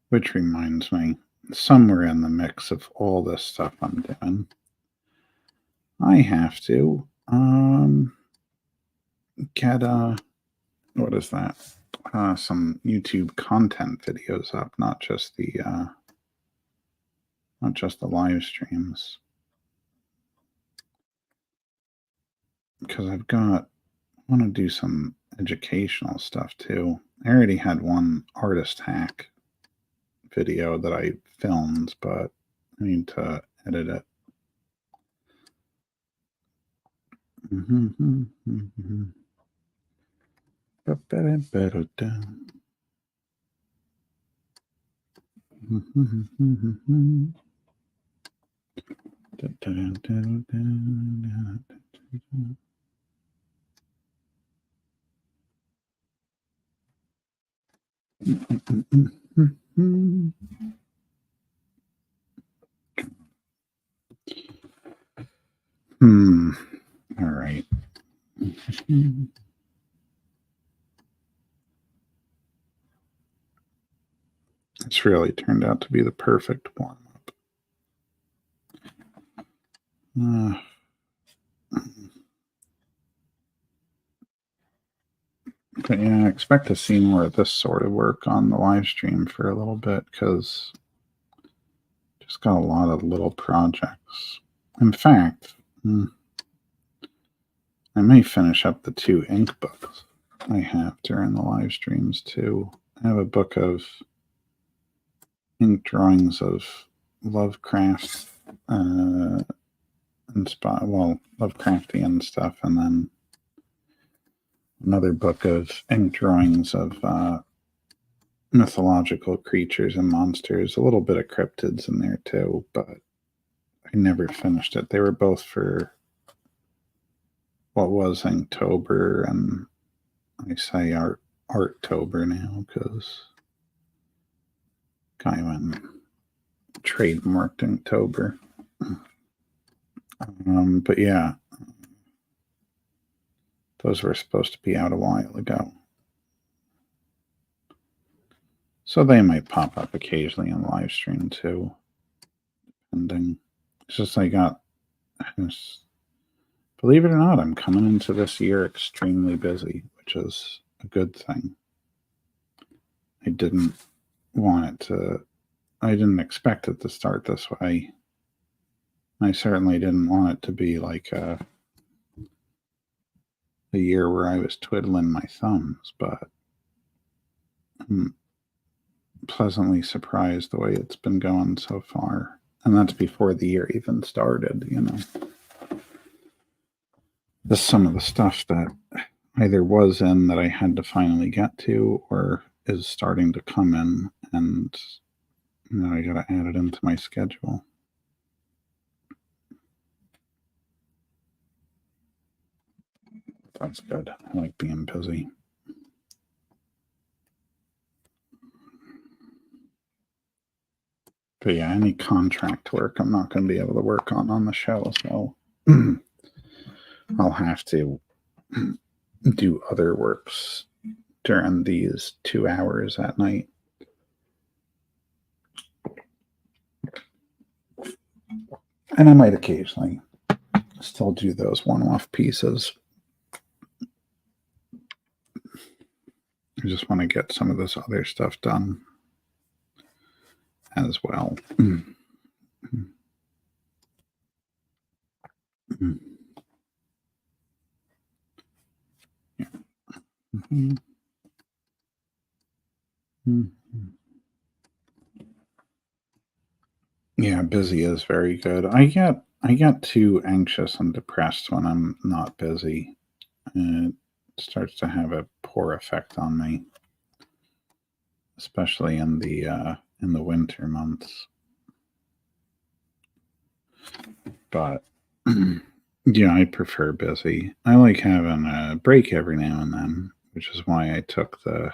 Which reminds me, somewhere in the mix of all this stuff I'm doing, I have to get what is that? Some YouTube content videos up, not just the live streams. Because I want to do some educational stuff too. I already had one artist hack video that I filmed, but I need to edit it. All right. It's really turned out to be the perfect warm-up. But yeah, I expect to see more of this sort of work on the live stream for a little bit because just got a lot of little projects. In fact, I may finish up the 2 ink books I have during the live streams too. I have a book of ink drawings of Lovecraft, Lovecraftian stuff, and then another book of ink drawings of mythological creatures and monsters, a little bit of cryptids in there too, but I never finished it. They were both for what was Inktober, and I say Arttober now because guy went trademarked Inktober. But yeah, those were supposed to be out a while ago. So they might pop up occasionally on the live stream too. Depending. It's just believe it or not, I'm coming into this year extremely busy, which is a good thing. I didn't expect it to start this way. I certainly didn't want it to be like a year where I was twiddling my thumbs, but I'm pleasantly surprised the way it's been going so far. And that's before the year even started, Some of the stuff that either was in that I had to finally get to or is starting to come in, and I got to add it into my schedule. That's good. I like being busy. But yeah, any contract work I'm not going to be able to work on the show, so I'll have to do other works during these 2 hours at night. And I might occasionally still do those one-off pieces. I just want to get some of this other stuff done as well. Yeah. Yeah, busy is very good. I get too anxious and depressed when I'm not busy. It starts to have a poor effect on me, especially in the winter months. But yeah, I prefer busy. I like having a break every now and then, which is why I took the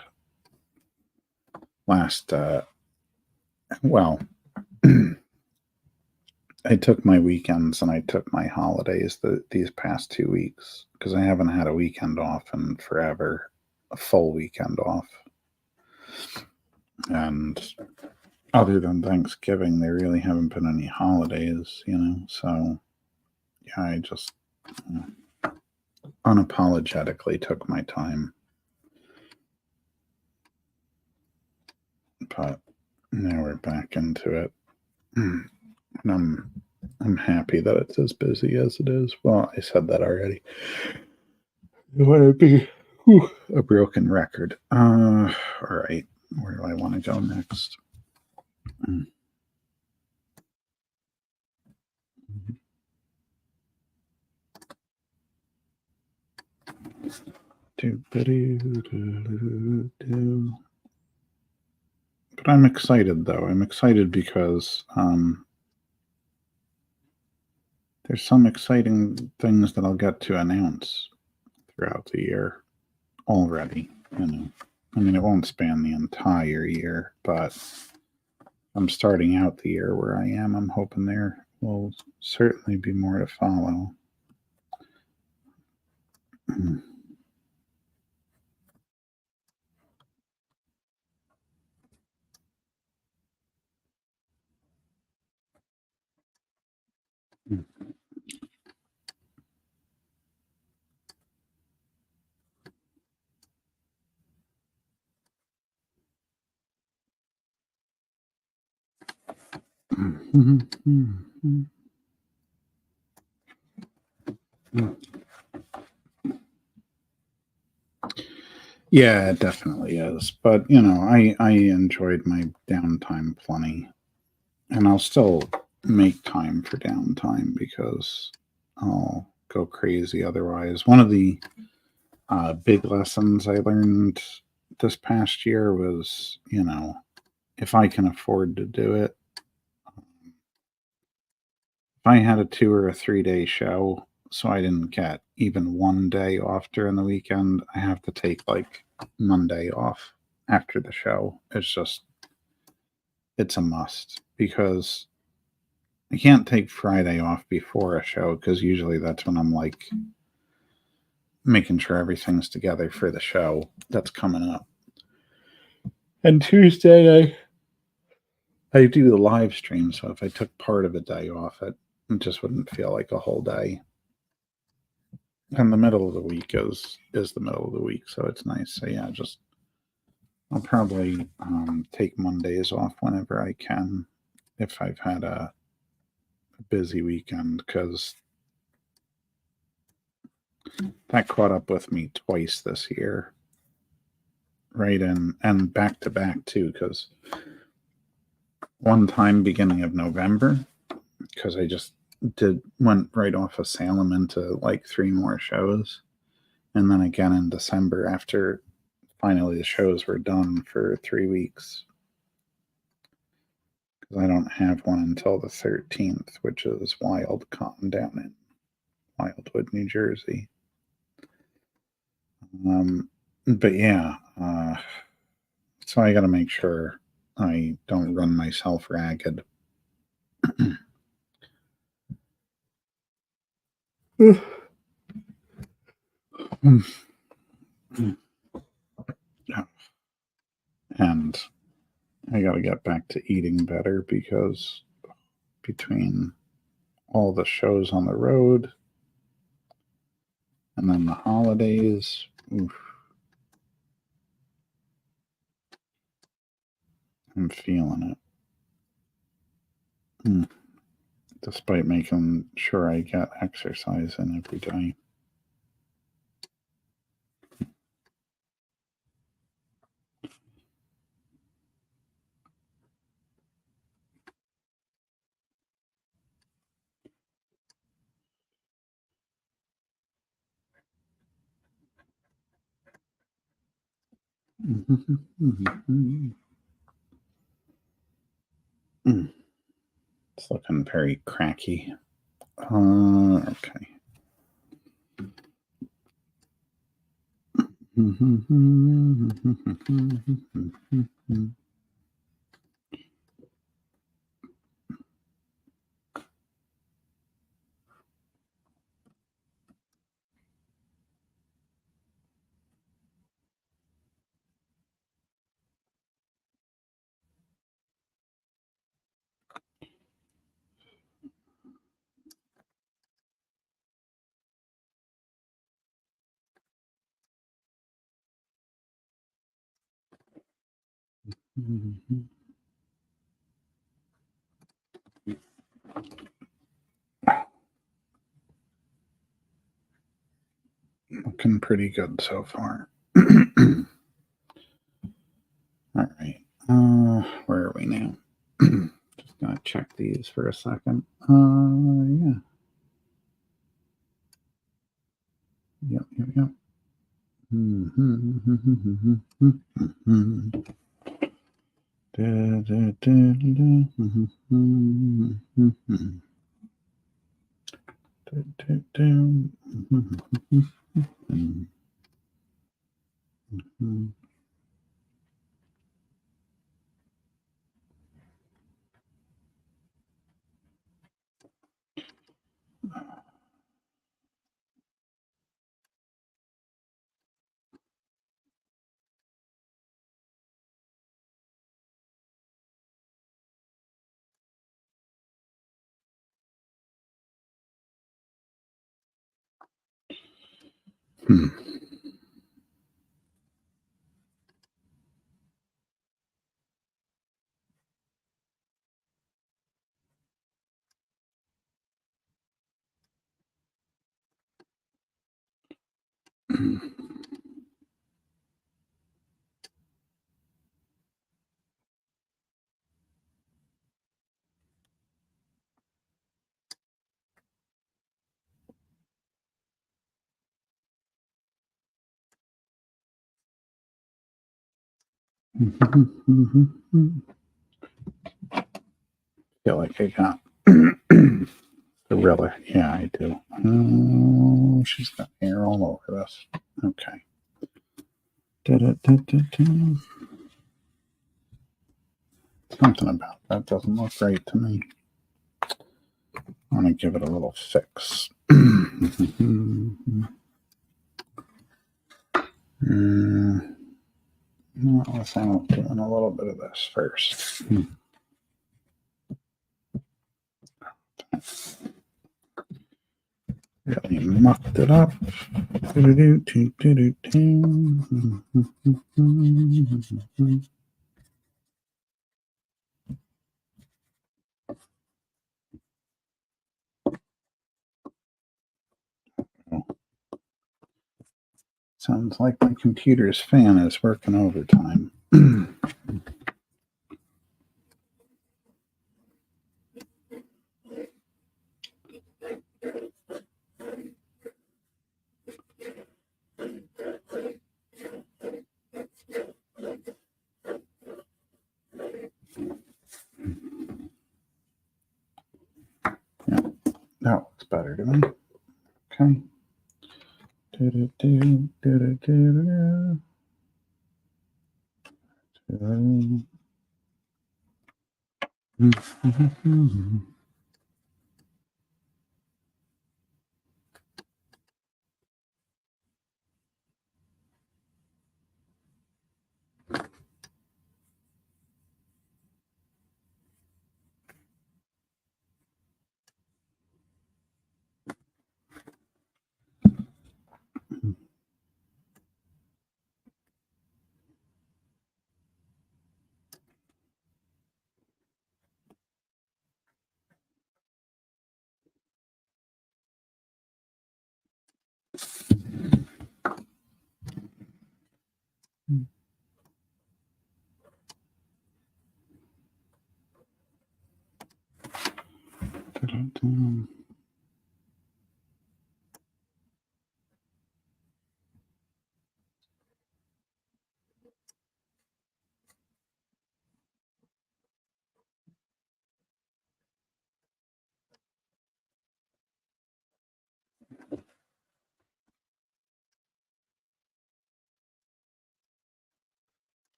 last well, I took my weekends and I took my holidays these past 2 weeks because I haven't had a weekend off in forever, a full weekend off. And other than Thanksgiving, there really haven't been any holidays, So, yeah, I just unapologetically took my time. But now we're back into it. And I'm happy that it's as busy as it is. Well, I said that already. It would be a broken record. All right. Where do I want to go next? But I'm excited, though. I'm excited because there's some exciting things that I'll get to announce throughout the year already. I mean, it won't span the entire year, but I'm starting out the year where I am. I'm hoping there will certainly be more to follow. Yeah, it definitely is. But I enjoyed my downtime plenty, and I'll still make time for downtime because I'll go crazy otherwise. One of the big lessons I learned this past year was, if I can afford to do it, if I had a 2 or a 3 day show, so I didn't get even one day off during the weekend, I have to take like Monday off after the show. It's a must because I can't take Friday off before a show because usually that's when I'm like making sure everything's together for the show that's coming up. And Tuesday, I do the live stream, so if I took part of a day off, it just wouldn't feel like a whole day. And the middle of the week is the middle of the week, so it's nice. So yeah, I'll probably take Mondays off whenever I can if I've had a busy weekend because that caught up with me twice this year, right? And back to back too, because one time beginning of November, because I just went right off of Salem into like 3 more shows, and then again in December after finally the shows were done for 3 weeks. Because I don't have one until the 13th, which is WildCon down in Wildwood, New Jersey. But yeah, so I got to make sure I don't run myself ragged. And I got to get back to eating better because between all the shows on the road and then the holidays, I'm feeling it. Despite making sure I get exercise in every day. It's looking very cracky. Okay. Looking pretty good so far. All right. Where are we now? Just gonna check these for a second. Yeah. Yep. Feel like I got gorilla. Yeah, I do. Oh, she's got hair all over this. Okay. Something about that doesn't look right to me. I'm going to give it a little fix. Let's out doing a little bit of this first. Really mucked it up. Sounds like my computer's fan is working overtime. better to me. Okay.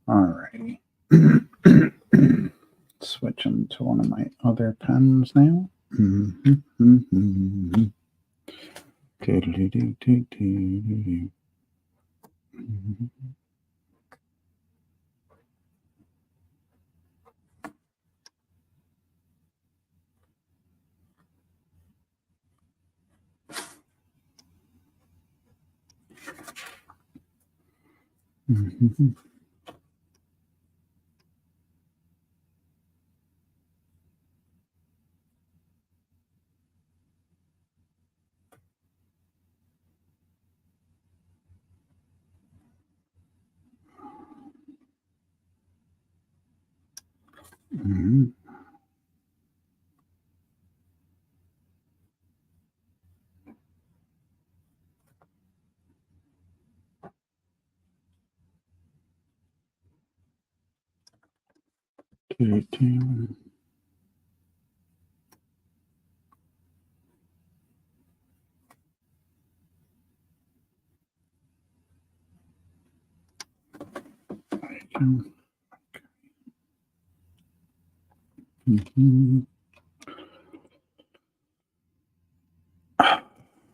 All righty. Switching to one of my other pens now.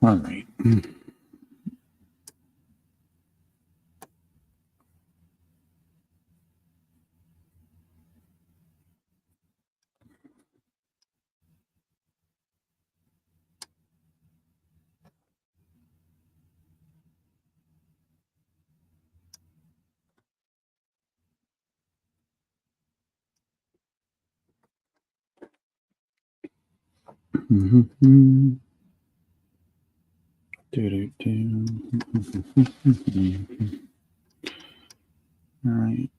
All right. All right.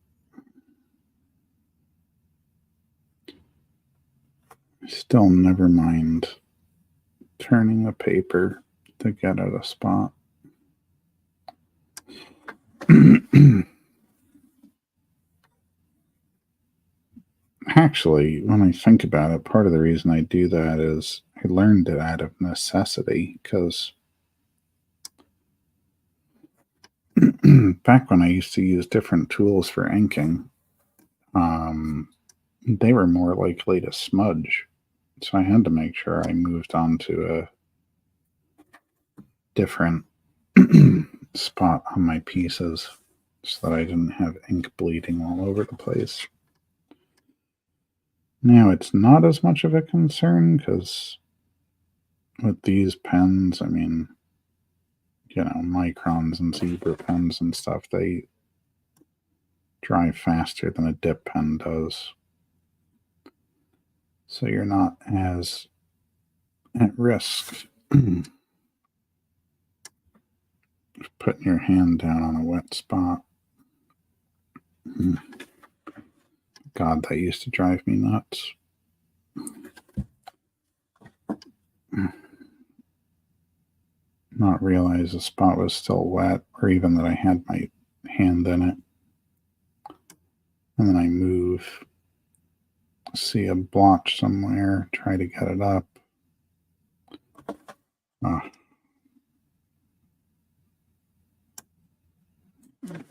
Still never mind turning the paper to get at a spot. Actually, when I think about it, part of the reason I do that is I learned it out of necessity because back when I used to use different tools for inking, they were more likely to smudge. So I had to make sure I moved on to a different spot on my pieces so that I didn't have ink bleeding all over the place. Now, it's not as much of a concern because with these pens, I mean, microns and zebra pens and stuff, they dry faster than a dip pen does. So you're not as at risk of putting your hand down on a wet spot. God, that used to drive me nuts. Not realize the spot was still wet or even that I had my hand in it. And then I move, see a blotch somewhere, try to get it up.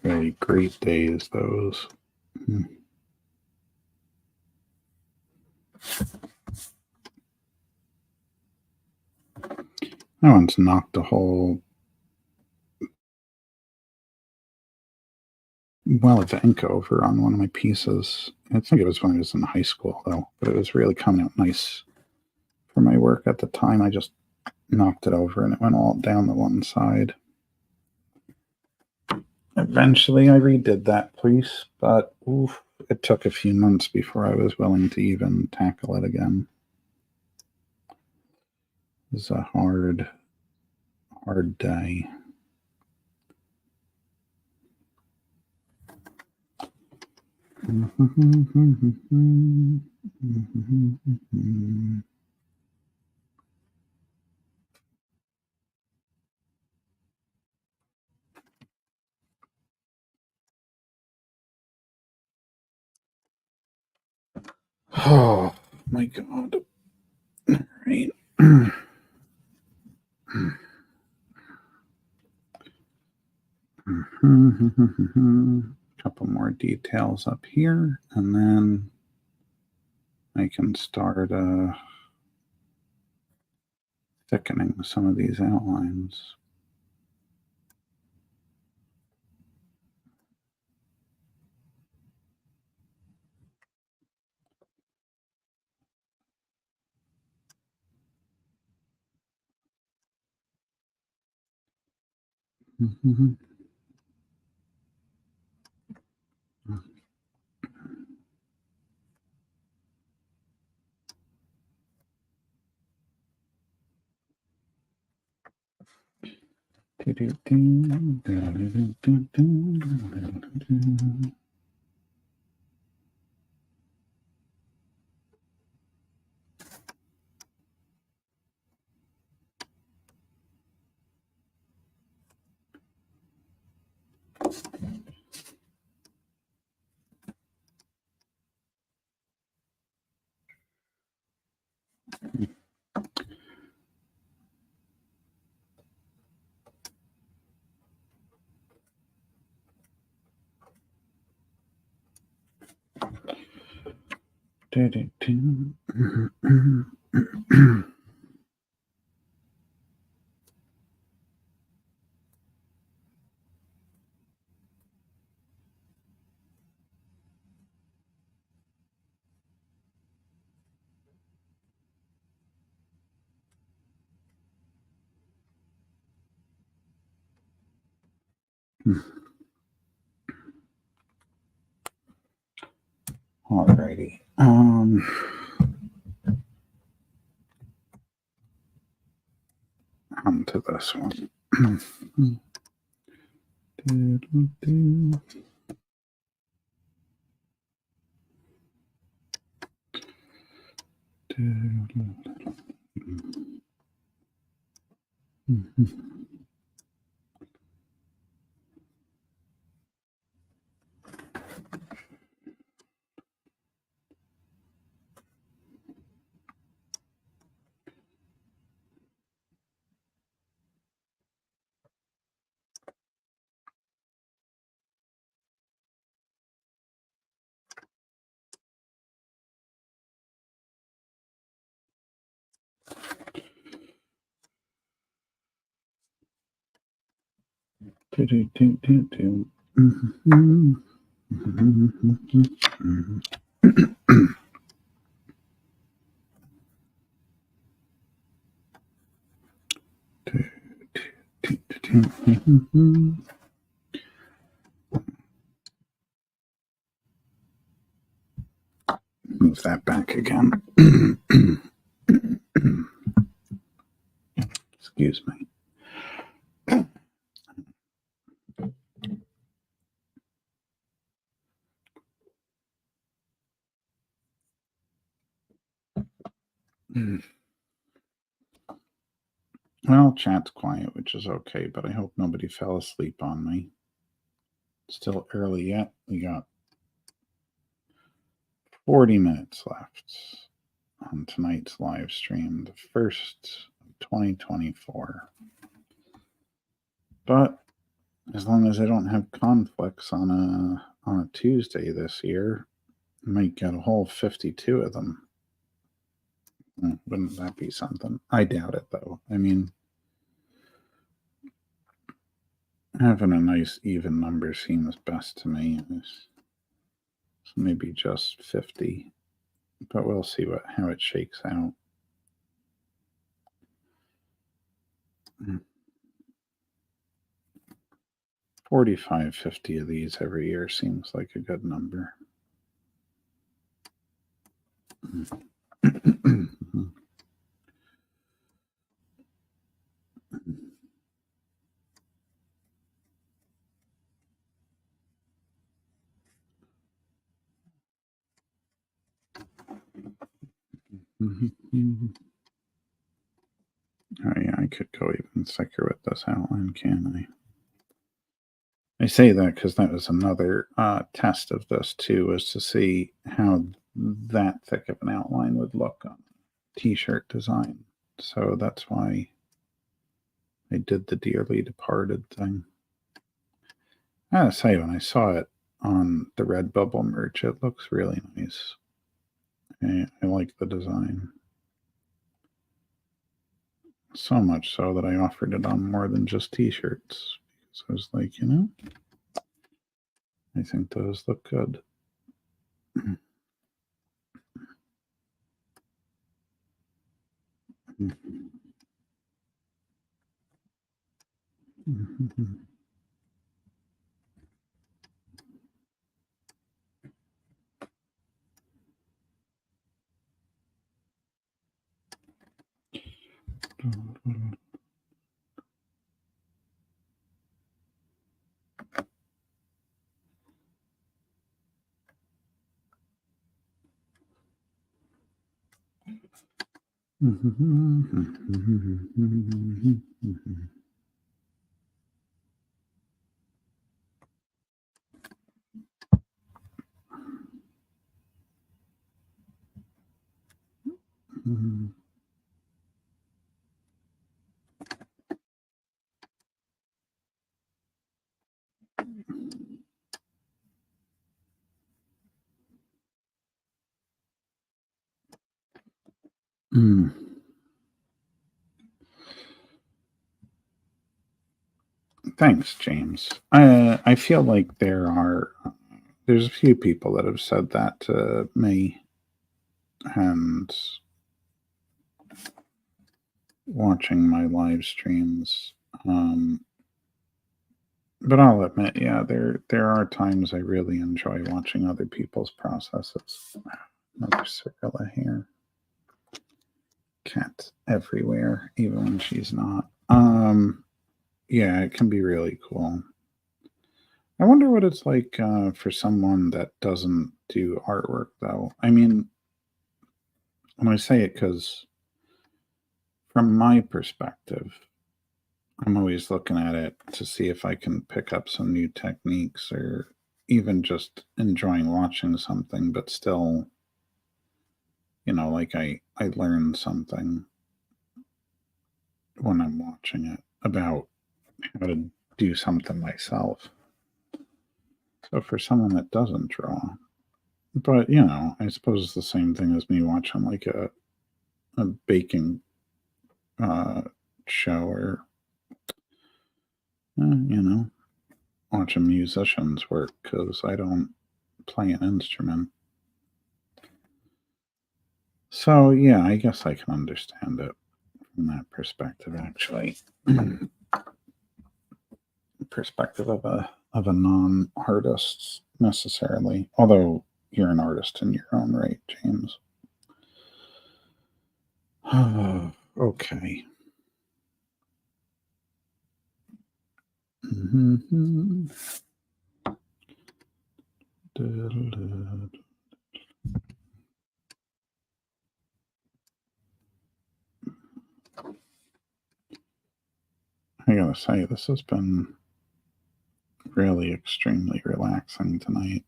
Very great days, those. That one's knocked a whole well of ink over on one of my pieces. I think it was when I was in high school, though, but it was really coming out nice for my work at the time. I just knocked it over and it went all down the one side. Eventually, I redid that piece, but it took a few months before I was willing to even tackle it again. It was a hard day. Oh my God. All right. Couple more details up here, and then I can start thickening some of these outlines. Alrighty. On to this one. Move that back again. Excuse me. Well, chat's quiet, which is okay, but I hope nobody fell asleep on me. Still early yet. We got 40 minutes left on tonight's live stream, the first of 2024. But as long as I don't have conflicts on a Tuesday this year, I might get a whole 52 of them. Wouldn't that be something? I doubt it, though. I mean, having a nice even number seems best to me. So maybe just 50, but we'll see how it shakes out. 45, 50 of these every year seems like a good number. Oh yeah, I could go even thicker with this outline, can I? I say that because that was another test of this too, was to see how that thick of an outline would look on t-shirt design. So that's why I did the dearly departed thing. I gotta say, when I saw it on the Redbubble merch, it looks really nice. I like the design. So much so that I offered it on more than just t-shirts. Because I was like, I think those look good. Thanks, James. I feel like there's a few people that have said that to me, and watching my live streams. But I'll admit, yeah, there are times I really enjoy watching other people's processes. Another circle of hair. Cat everywhere, even when she's not. Yeah, it can be really cool. I wonder what it's like for someone that doesn't do artwork, though. I mean, when I say it, because from my perspective, I'm always looking at it to see if I can pick up some new techniques or even just enjoying watching something, but still, like I learn something when I'm watching it about how to do something myself. So for someone that doesn't draw, but I suppose it's the same thing as me watching like a baking show or watching musicians work because I don't play an instrument. So yeah, I guess I can understand it from that perspective. Actually, perspective of a non-artist necessarily, although you're an artist in your own right, James. Okay. I gotta say, this has been really extremely relaxing tonight.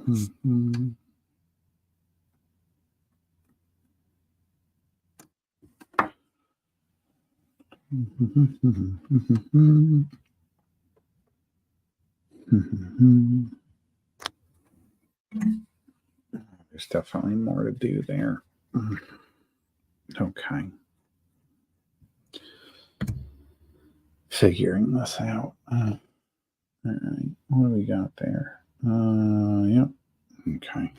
There's definitely more to do there. Okay. Figuring this out. All right. What do we got there? Yep. Okay.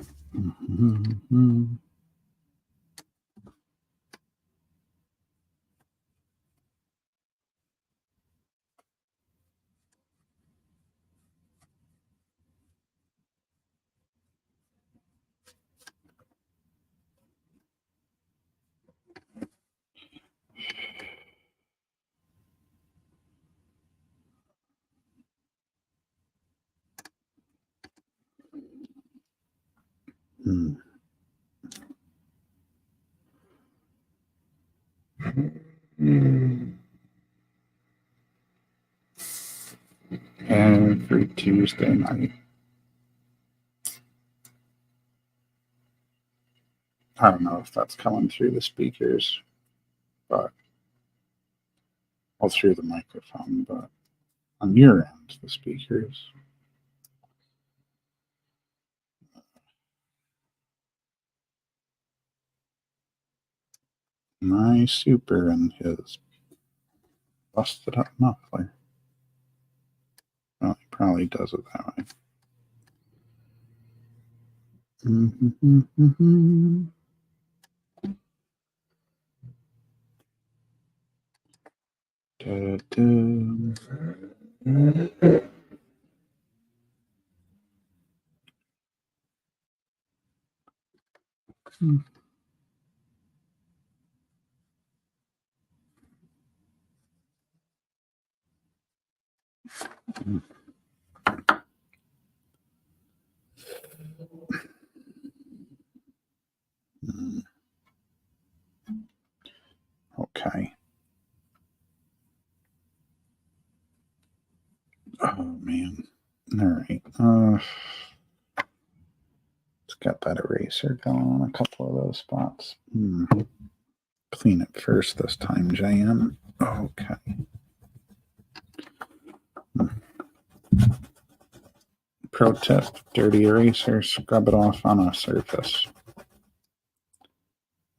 Every Tuesday night. I don't know if that's coming through the speakers, but through the microphone, but on your end, the speakers. My super and his busted up muffler. Well, he probably does it that way. Okay. Oh man. All right. Let's get that eraser going on a couple of those spots. Clean it first this time, JM. Okay. Pro tip, dirty eraser, scrub it off on a surface.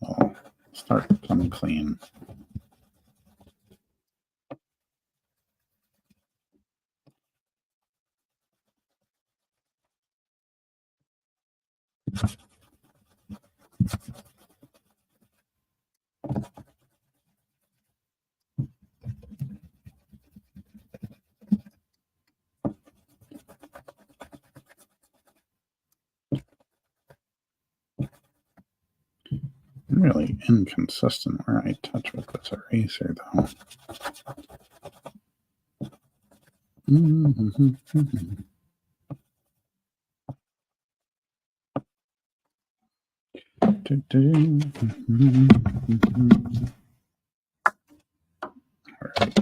Oh, start coming clean. Really inconsistent where I touch with this eraser, though. All right.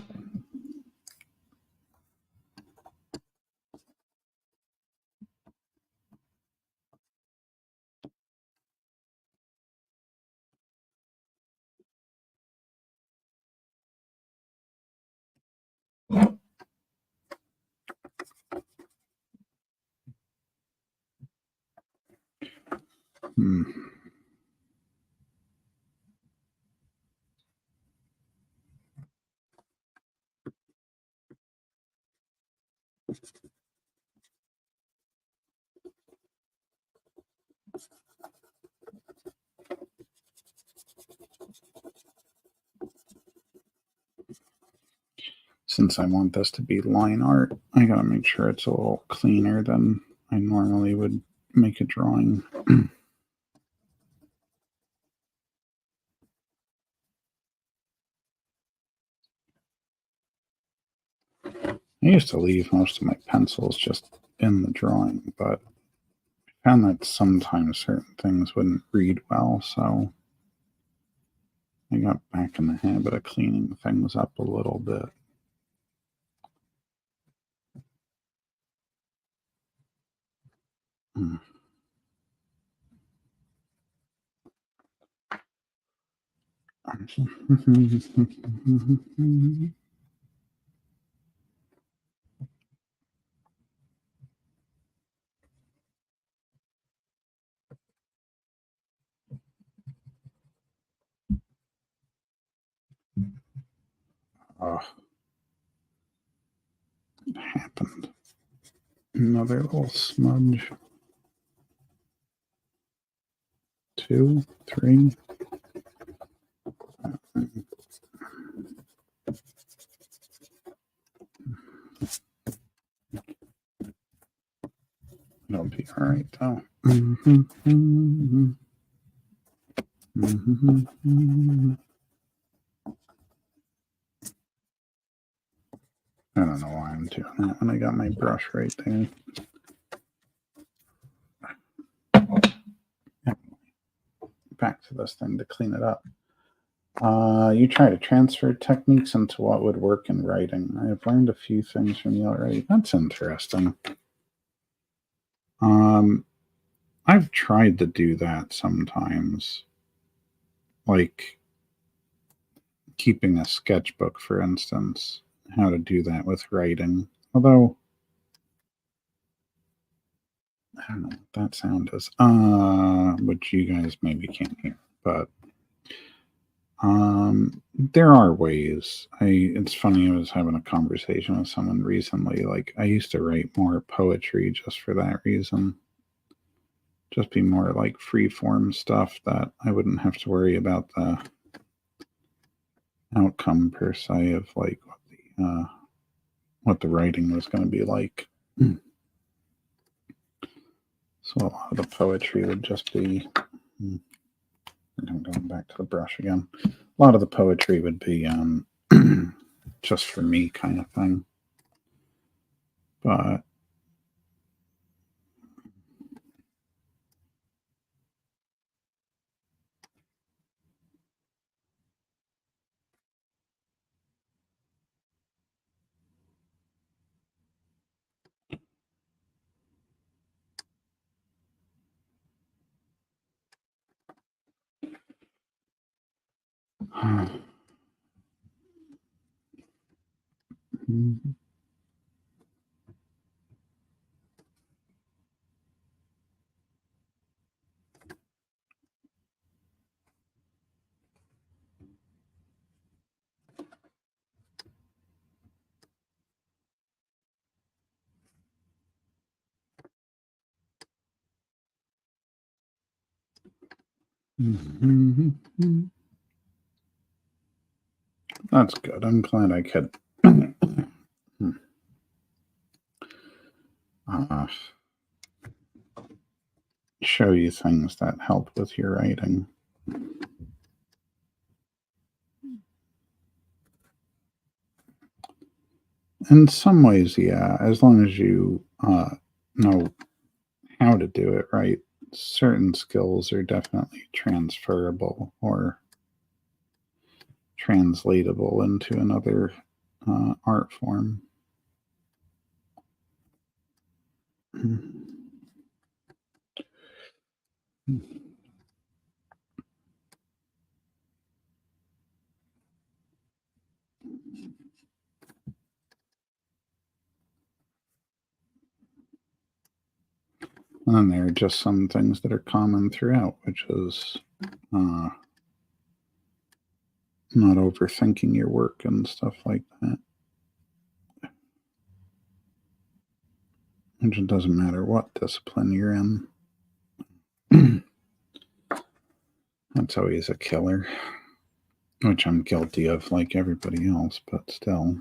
Since I want this to be line art, I gotta make sure it's a little cleaner than I normally would make a drawing. I used to leave most of my pencils just in the drawing, but I found that sometimes certain things wouldn't read well, so I got back in the habit of cleaning things up a little bit. Oh, it happened. Another little smudge. 2, 3. It'll be all right, though. I don't know why I'm doing that when I got my brush right there. Back to this thing to clean it up. You try to transfer techniques into what would work in writing. I have learned a few things from you already. That's interesting. I've tried to do that sometimes. Like keeping a sketchbook, for instance, how to do that with writing. Although, I don't know what that sound is, which you guys maybe can't hear, but there are ways. It's funny, I was having a conversation with someone recently. Like, I used to write more poetry just for that reason. Just be more like free form stuff that I wouldn't have to worry about the outcome per se of like what the writing was going to be like. So a lot of the poetry would just be. I'm going back to the brush again. A lot of the poetry would be just for me kind of thing. But that's good. I'm glad I could show you things that help with your writing. In some ways, yeah, as long as you know how to do it right, certain skills are definitely transferable or translatable into another art form. And then there are just some things that are common throughout, which is not overthinking your work and stuff like that. Which it doesn't matter what discipline you're in. That's always a killer, which I'm guilty of like everybody else, but still.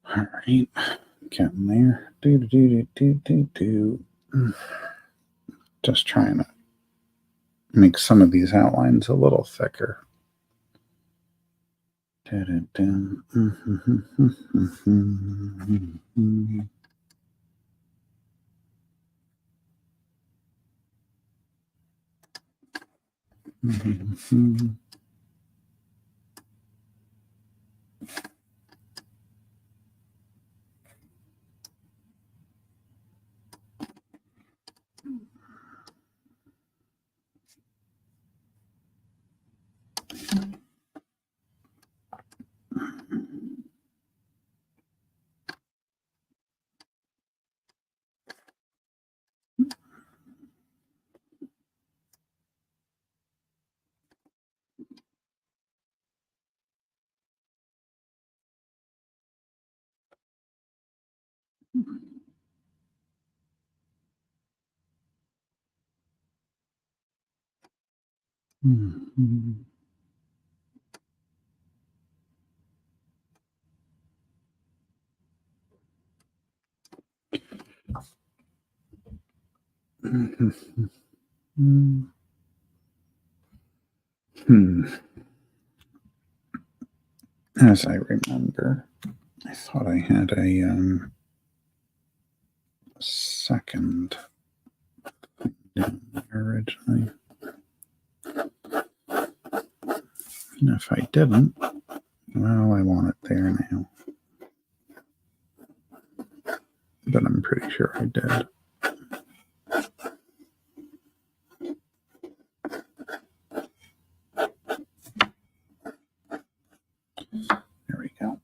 All right, getting there. Just trying to make some of these outlines a little thicker. As I remember, I thought I had a second down there originally. And if I didn't, well, I want it there now. But I'm pretty sure I did. There we go.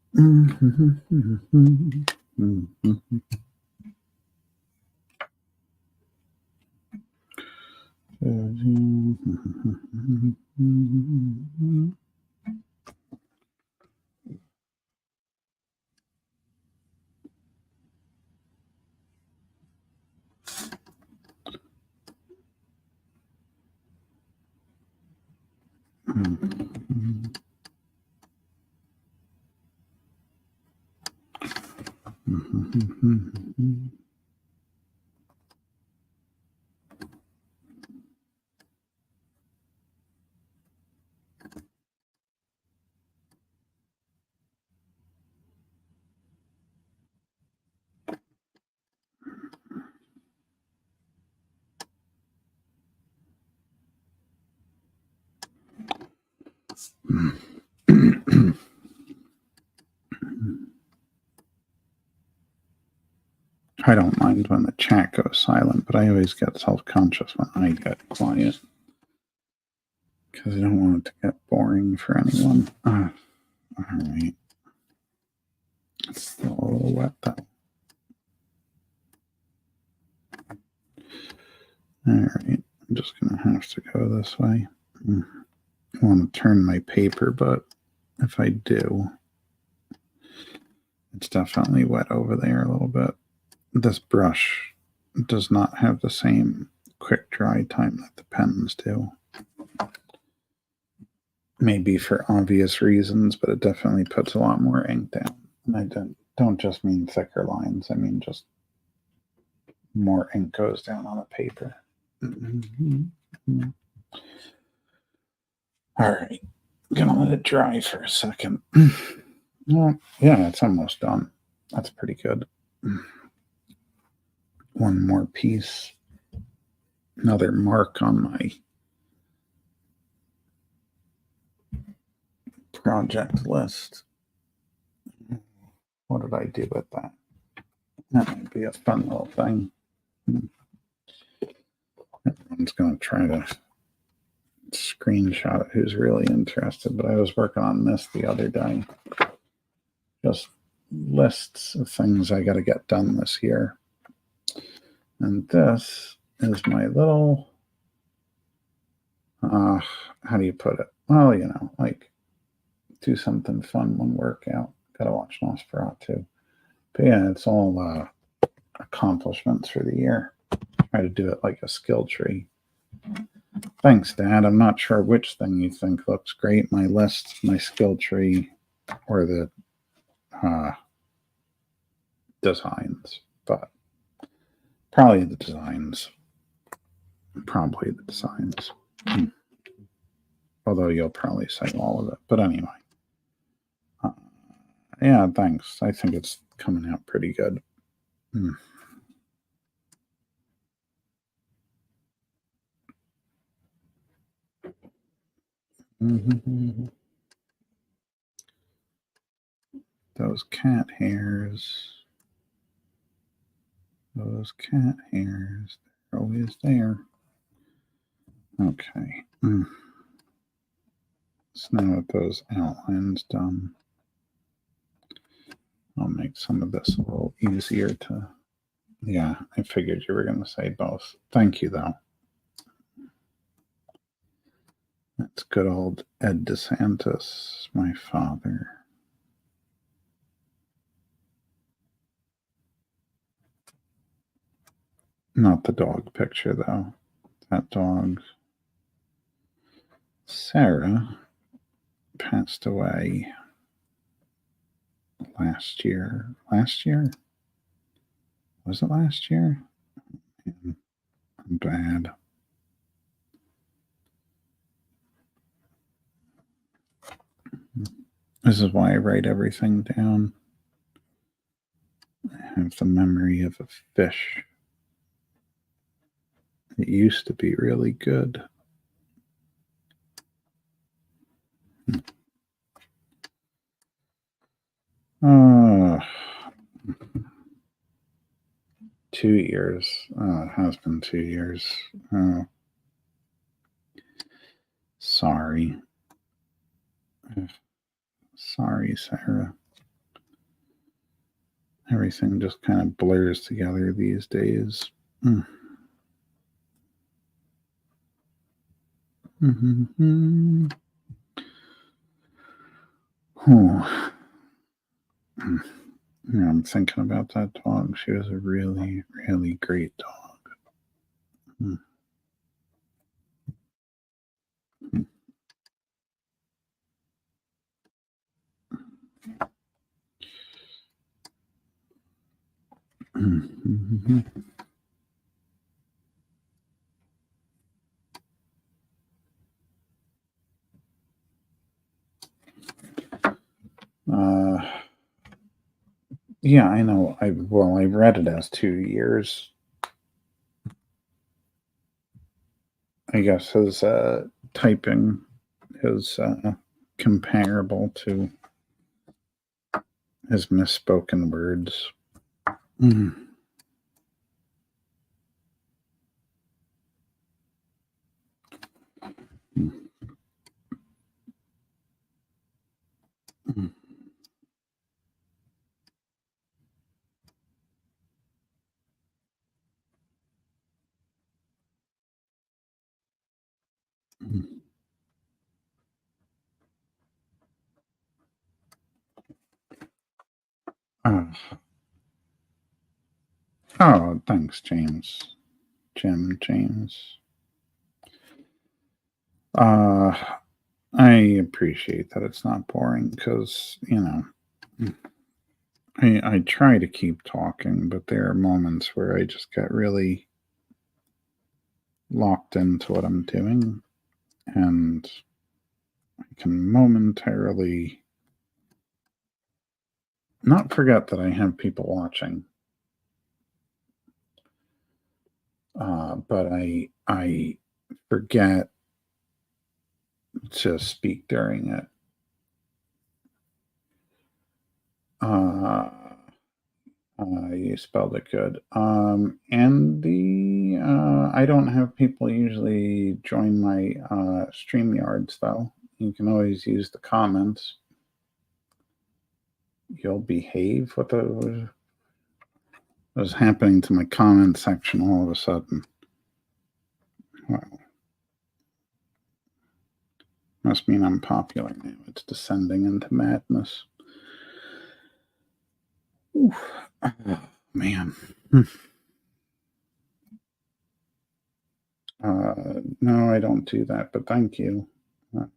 I don't mind when the chat goes silent, but I always get self-conscious when I get quiet because I don't want it to get boring for anyone. All right. It's still a little wet though. All right. I'm just going to have to go this way. I want to turn my paper, but if I do, it's definitely wet over there a little bit. This brush does not have the same quick dry time that the pens do. Maybe for obvious reasons, but it definitely puts a lot more ink down. And I don't just mean thicker lines. I mean just more ink goes down on the paper. All right. I'm gonna let it dry for a second. Well, yeah, it's almost done. That's pretty good. One more piece. Another mark on my project list. What did I do with that? That might be a fun little thing. Everyone's going to try to screenshot it who's really interested, but I was working on this the other day. Just lists of things I got to get done this year. And this is my little, how do you put it? Well, you know, like do something fun one workout. Got to watch Nosferatu. But yeah, it's all accomplishments for the year. Try to do it like a skill tree. Thanks, Dad. I'm not sure which thing you think looks great, my list, my skill tree, or the designs, but probably the designs. Although you'll probably say all of it. But anyway. Yeah, thanks. I think it's coming out pretty good. Those cat hairs. Those cat hairs. They're always there. Okay. So now with those outlines done, I'll make some of this a little easier to... Yeah, I figured you were going to say both. Thank you, though. That's good old Ed DeSantis, my father. Not the dog picture, though. That dog, Sarah, passed away last year. Last year? Was it last year? Man, I'm bad. This is why I write everything down. I have the memory of a fish. It used to be really good. Oh, 2 years. Oh, it has been 2 years. Oh, sorry. Sorry, Sarah. Everything just kind of blurs together these days. Yeah, I'm thinking about that dog. She was a really, really great dog. Yeah, I know. I read it as 2 years. I guess his typing is comparable to his misspoken words. Oh, thanks, James. James. I appreciate that it's not boring because, you know, I try to keep talking, but there are moments where I just get really locked into what I'm doing, and I can momentarily not forget that I have people watching. But I forget to speak during it. You spelled it good. I don't have people usually join my StreamYards, though. You can always use the comments. You'll behave. What was happening to my comment section all of a sudden? Well, must mean I'm popular now. It's descending into madness. Oof. Oh, man. No, I don't do that, but thank you. I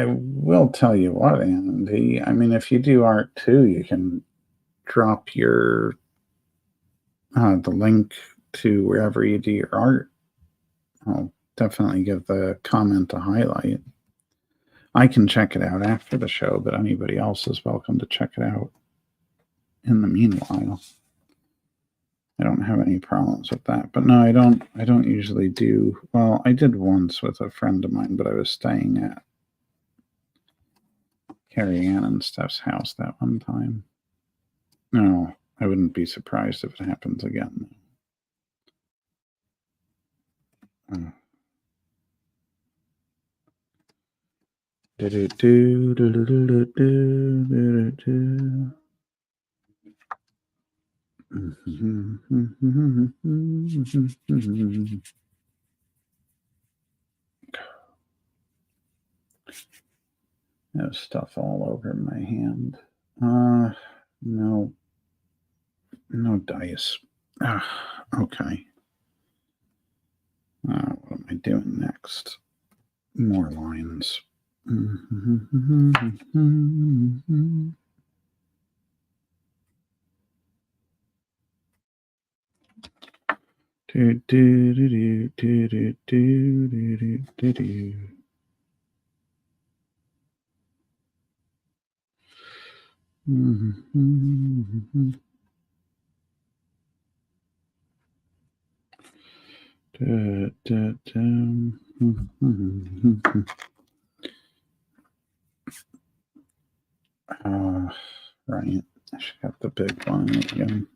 will tell you what, Andy. I mean, if you do art too, you can drop your the link to wherever you do your art. I'll definitely give the comment a highlight. I can check it out after the show, but anybody else is welcome to check it out in the meanwhile. I don't have any problems with that. But no, I don't usually do. Well, I did once with a friend of mine, but I was staying at Carrie Ann and Steph's house that one time. No, I wouldn't be surprised if it happens again. There's stuff all over my hand. No dice. Okay. What am I doing next? More lines. Right. I should have the big one again.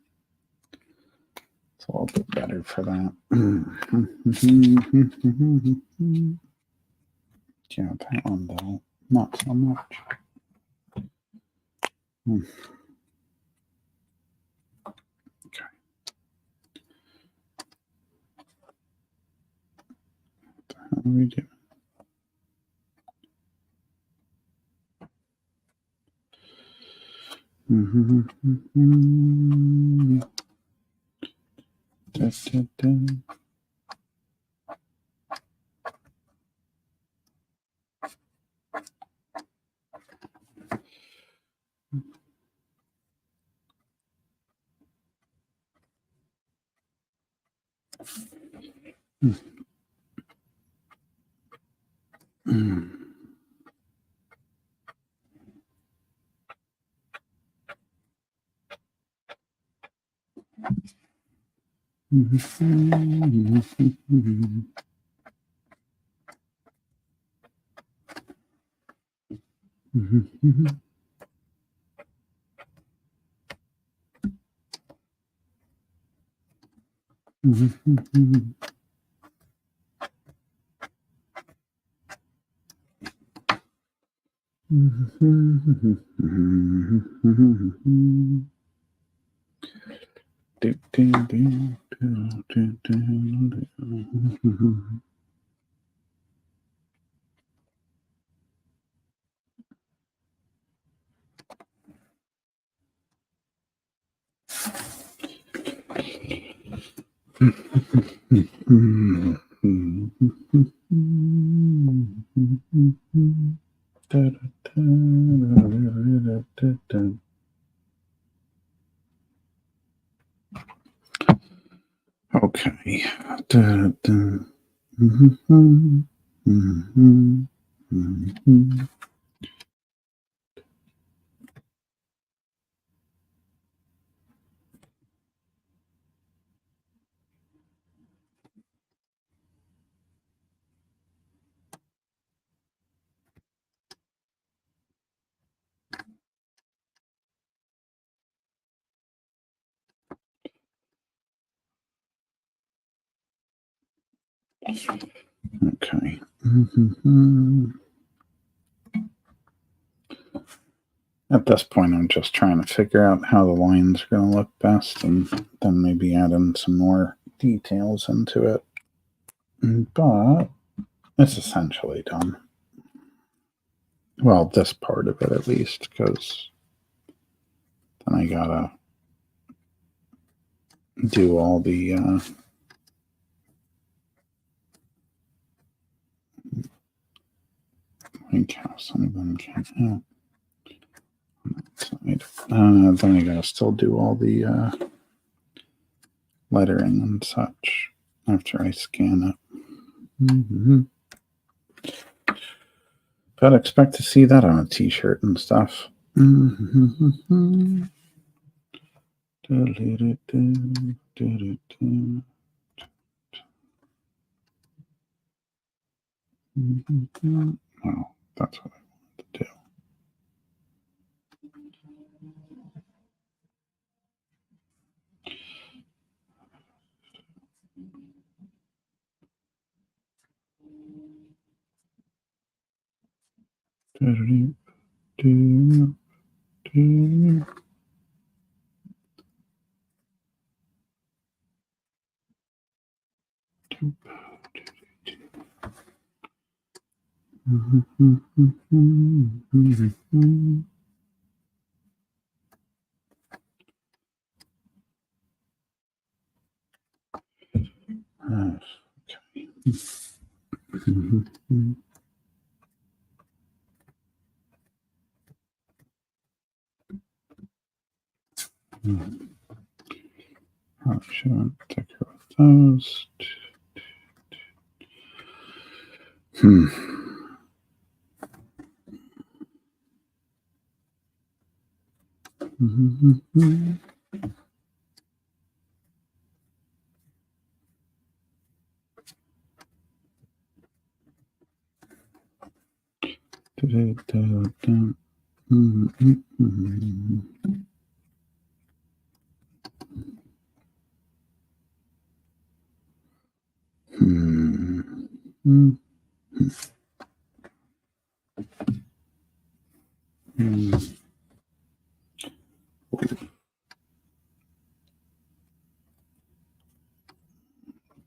It's a little bit better for that. Yeah, that one though, not so much. Okay. What the hell are we doing? Okay. Okay. At this point, I'm just trying to figure out how the lines are going to look best and then maybe add in some more details into it. But it's essentially done. Well, this part of it at least, because then I gotta do all the link house and then can't help. Then I gotta still do all the lettering and such after I scan it. But expect to see that on a t-shirt and stuff. Oh, that's what I wanted to do. How should I take care of those?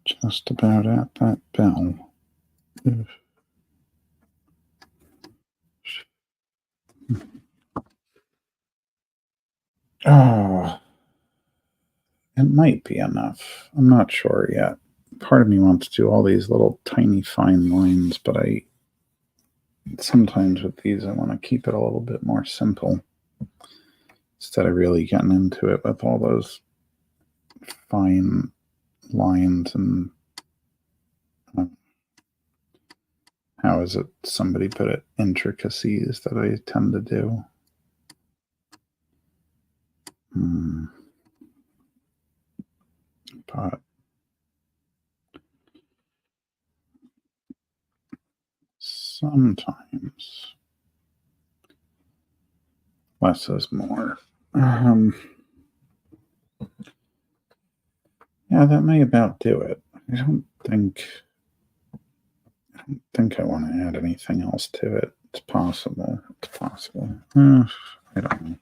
Just about at that bell. Oh, it might be enough. I'm not sure yet. Part of me wants to do all these little tiny fine lines, but I sometimes with these I want to keep it a little bit more simple instead of really getting into it with all those fine lines and how is it somebody put it, intricacies that I tend to do. But sometimes less is more. Yeah, that may about do it. I don't think I want to add anything else to it. It's possible. It's possible. I don't know.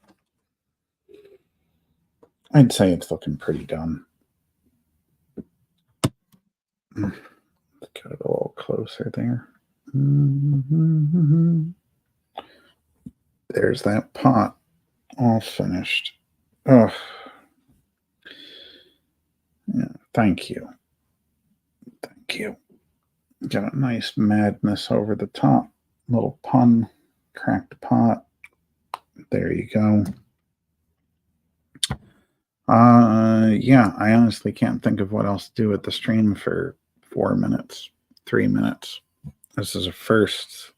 I'd say it's looking pretty done. Let's get it a little closer there. There's that pot all finished. Oh, yeah. Thank you. Thank you. Got a nice madness over the top. Little pun. Cracked pot. There you go. Yeah, I honestly can't think of what else to do with the stream for 4 minutes, 3 minutes. This is a first.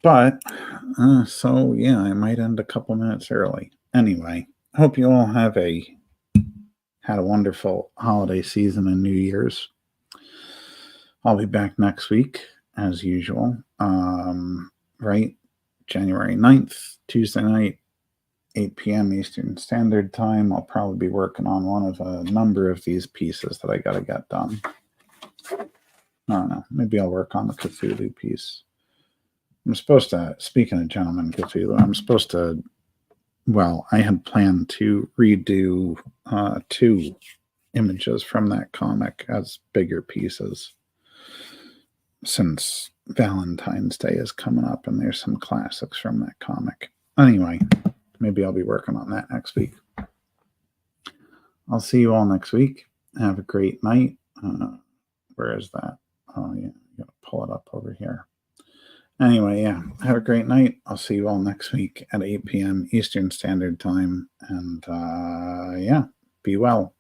But, so yeah, I might end a couple minutes early. Anyway, hope you all had a wonderful holiday season and New Year's. I'll be back next week as usual. Right? January 9th, Tuesday night, 8 p.m. Eastern Standard Time. I'll probably be working on one of a number of these pieces that I got to get done. I don't know. Maybe I'll work on the Cthulhu piece. I'm supposed to, speaking of Gentleman Cthulhu, I had planned to redo 2 images from that comic as bigger pieces since Valentine's Day is coming up and there's some classics from that comic. Anyway, maybe I'll be working on that next week. I'll see you all next week. Have a great night. Where is that? Oh, yeah, I'm going to pull it up over here. Anyway, yeah, have a great night. I'll see you all next week at 8 p.m. Eastern Standard Time. And, yeah, be well.